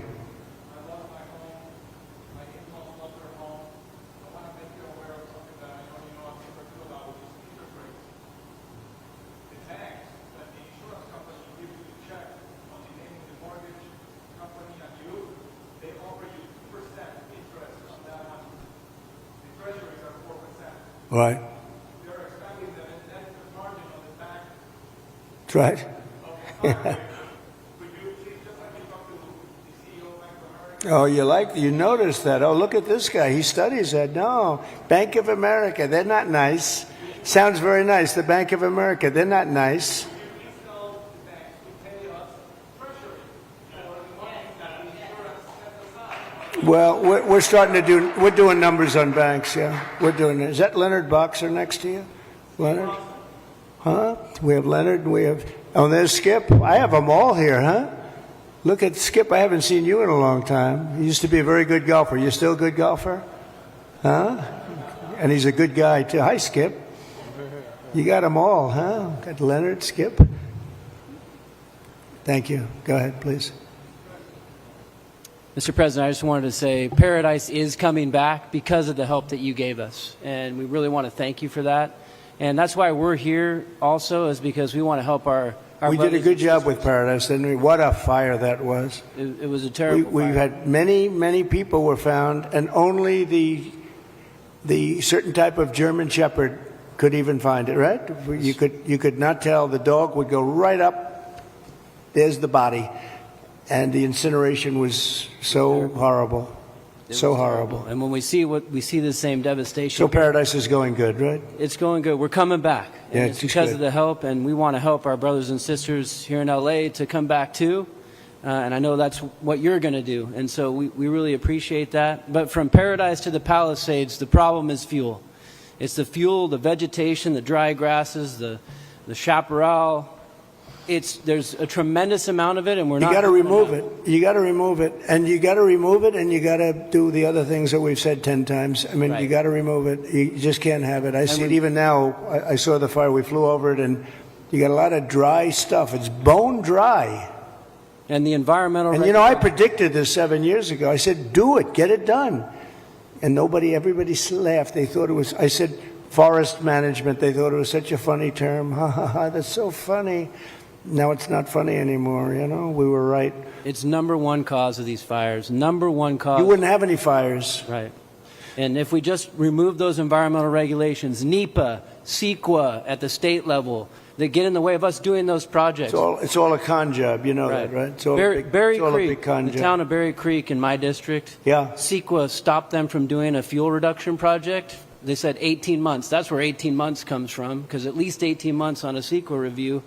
Right. That's right. Oh, you noticed that. Oh, look at this guy. He studies that. No, Bank of America, they're not nice. Sounds very nice. The Bank of America, they're not nice. Well, we're doing numbers on banks, yeah. We're doing it. Is that Leonard Boxer next to you? Leonard? Huh? We have Leonard and we have, oh, there's Skip. I have them all here, huh? Look at Skip. I haven't seen you in a long time. You used to be a very good golfer. You still a good golfer? Huh? And he's a good guy, too. Hi, Skip. You got them all, huh? Got Leonard, Skip. Thank you. Go ahead, please. Mr. President, I just wanted to say Paradise is coming back because of the help that you gave us. And we really want to thank you for that. And that's why we're here also, is because we want to help our we did a good job with Paradise, didn't we? What a fire that was. It was a terrible We've had many people were found, and only the certain type of German Shepherd could even find it, right? You could not tell. The dog would go right up. There's the body. And the incineration was so horrible. So horrible. And when we see the same devastation. So Paradise is going good, right? It's going good. We're coming back. Yeah, and it's because of the help, and we want to help our brothers and sisters here in LA to come back too. And I know that's what you're going to do. And so we really appreciate that. But from Paradise to the Palisades, the problem is fuel. It's the fuel, the vegetation, the dry grasses, the chaparral. There's a tremendous amount of it, and we're not. You got to remove it. You got to remove it, and you got to remove it, and you got to do the other things that we've said 10 times. I mean, you got to remove it. You just can't have it. I see it even now. I saw the fire. We flew over it, and you got a lot of dry stuff. It's bone dry. And the environmental. And you know, I predicted this 7 years ago. I said, "Do it, get it done," and everybody laughed. They thought it was. I said, "Forest management." They thought it was such a funny term. Ha ha ha! That's so funny. Now it's not funny anymore, you know? We were right. It's #1 cause of these fires. #1 cause. You wouldn't have any fires. Right. And if we just remove those environmental regulations, NEPA, CEQA at the state level, that get in the way of us doing those projects. It's all a con job, you know that, right? It's all Berry a Creek, big con the job. town of Berry Creek in my district. Yeah. CEQA stopped them from doing a fuel reduction project. They said 18 months. That's where 18 months comes from, because at least 18 months on a CEQA review.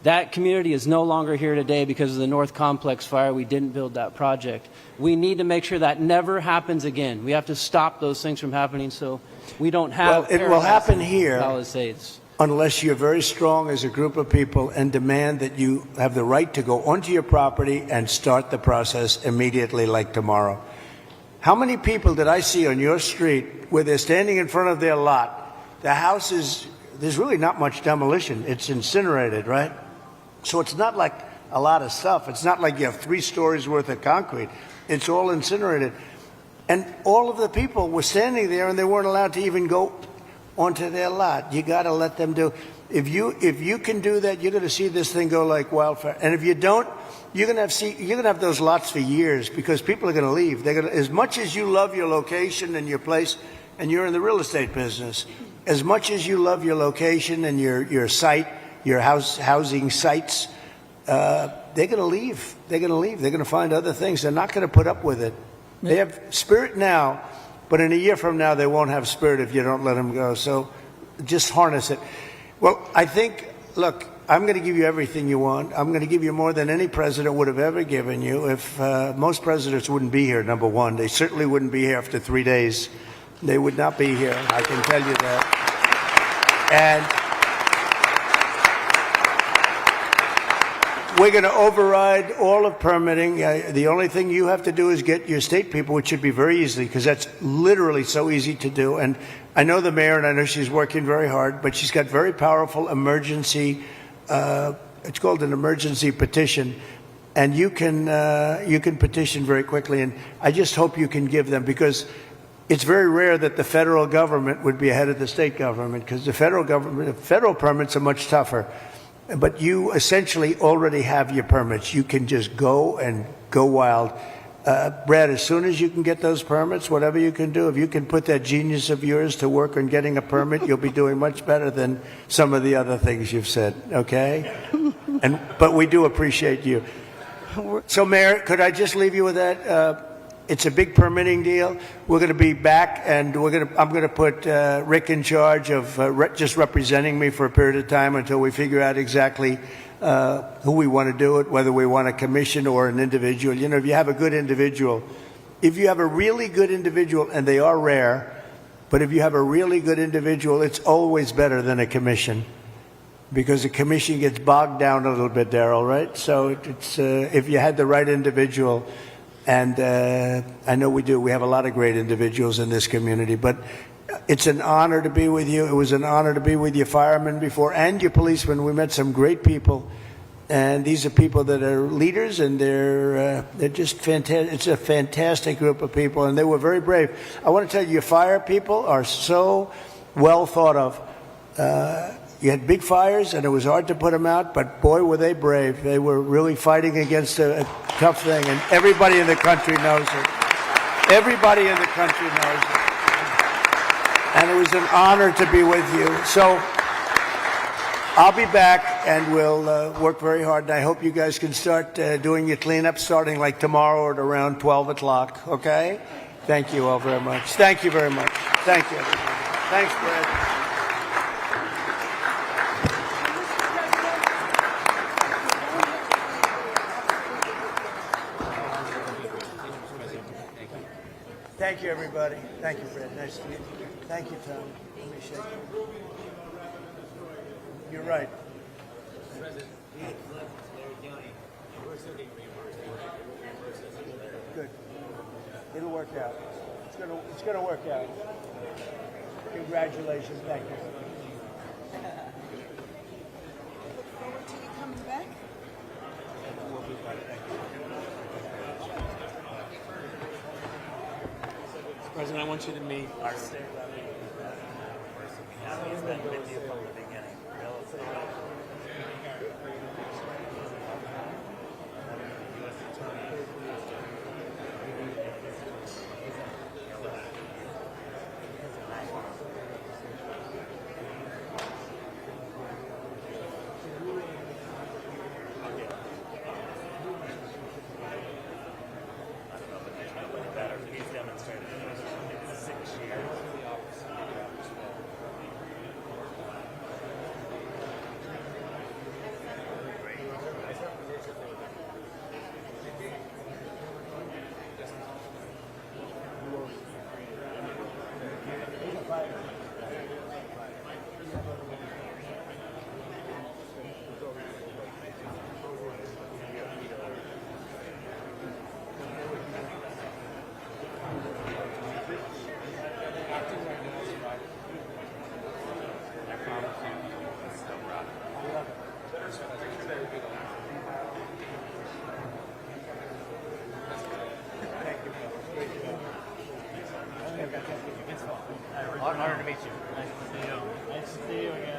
That community is no longer here today because of the North Complex fire. We didn't build that project. We need to make sure that never happens again. We have to stop those things from happening so we don't have. Well, it will happen here Palisades. Unless you're very strong as a group of people and demand that you have the right to go onto your property and start the process immediately, like tomorrow. How many people did I see on your street where they're standing in front of their lot? The house there's really not much demolition. It's incinerated, right? So it's not like a lot of stuff. It's not like you have 3 stories worth of concrete. It's all incinerated. And all of the people were standing there and they weren't allowed to even go onto their lot. You got to let them do. If you can do that, you're going to see this thing go like wildfire. And if you don't, you're going to have those lots for years because people are going to leave. They're going to, as much as you love your location and your place, and you're in the real estate business, as much as you love your location and your site, your housing sites, they're going to leave. They're going to leave. They're going to find other things. They're not going to put up with it. They have spirit now, but in a year from now, they won't have spirit if you don't let them go. So just harness it. Well, I think, look, I'm going to give you everything you want. I'm going to give you more than any president would have ever given you. If most presidents wouldn't be here, number one. They certainly wouldn't be here after 3 days. They would not be here. I can tell you that. And we're going to override all of permitting. The only thing you have to do is get your state people, which should be very easy, because that's literally so easy to do. And I know the mayor, and I know she's working very hard, but she's got very powerful emergency, it's called an emergency petition. and you can petition very quickly. And I just hope you can give them, because it's very rare that the federal government would be ahead of the state government, because the federal permits are much tougher. But you essentially already have your permits. You can just go and go wild. Brad, as soon as you can get those permits, whatever you can do, if you can put that genius of yours to work on getting a permit, you'll be doing much better than some of the other things you've said, okay? But we do appreciate you. So, Mayor, could I just leave you with that? It's a big permitting deal. We're going to be back, and I'm going to put Rick in charge of just representing me for a period of time until we figure out exactly who we want to do it, whether we want a commission or an individual. You know, if you have a good individual, if you have a really good individual, and they are rare, but if you have a really good individual, it's always better than a commission, because a commission gets bogged down a little bit, Darrell, right? So it's if you had the right individual. And I know we do. We have a lot of great individuals in this community. But it's an honor to be with you. It was an honor to be with your firemen before and your policemen. We met some great people. And these are people that are leaders, and they're just fantastic. It's a fantastic group of people, and they were very brave. I want to tell you, your fire people are so well thought of. You had big fires, and it was hard to put them out, but boy, were they brave. They were really fighting against a tough thing, and everybody in the country knows it. Everybody in the country knows it. And it was an honor to be with you. So I'll be back, and we'll work very hard, and I hope you guys can start doing your cleanup starting like tomorrow at around 12 o'clock, okay? Thank you all very much. Thank you very much. Thank you, everybody. Thanks, Brad. Thank you, everybody. Thank you, Fred. Nice to meet you. Thank you, Tom. Let me shake you. You're right. Good. It'll work out. It's gonna work out. Congratulations. Thank you. Look forward to you coming back. We'll be back. Thank you. President, I want you to meet our state rep. He's been with you from the beginning. He's demonstrated in 6 years. Honor to meet you. Nice to see you. Nice to see you again.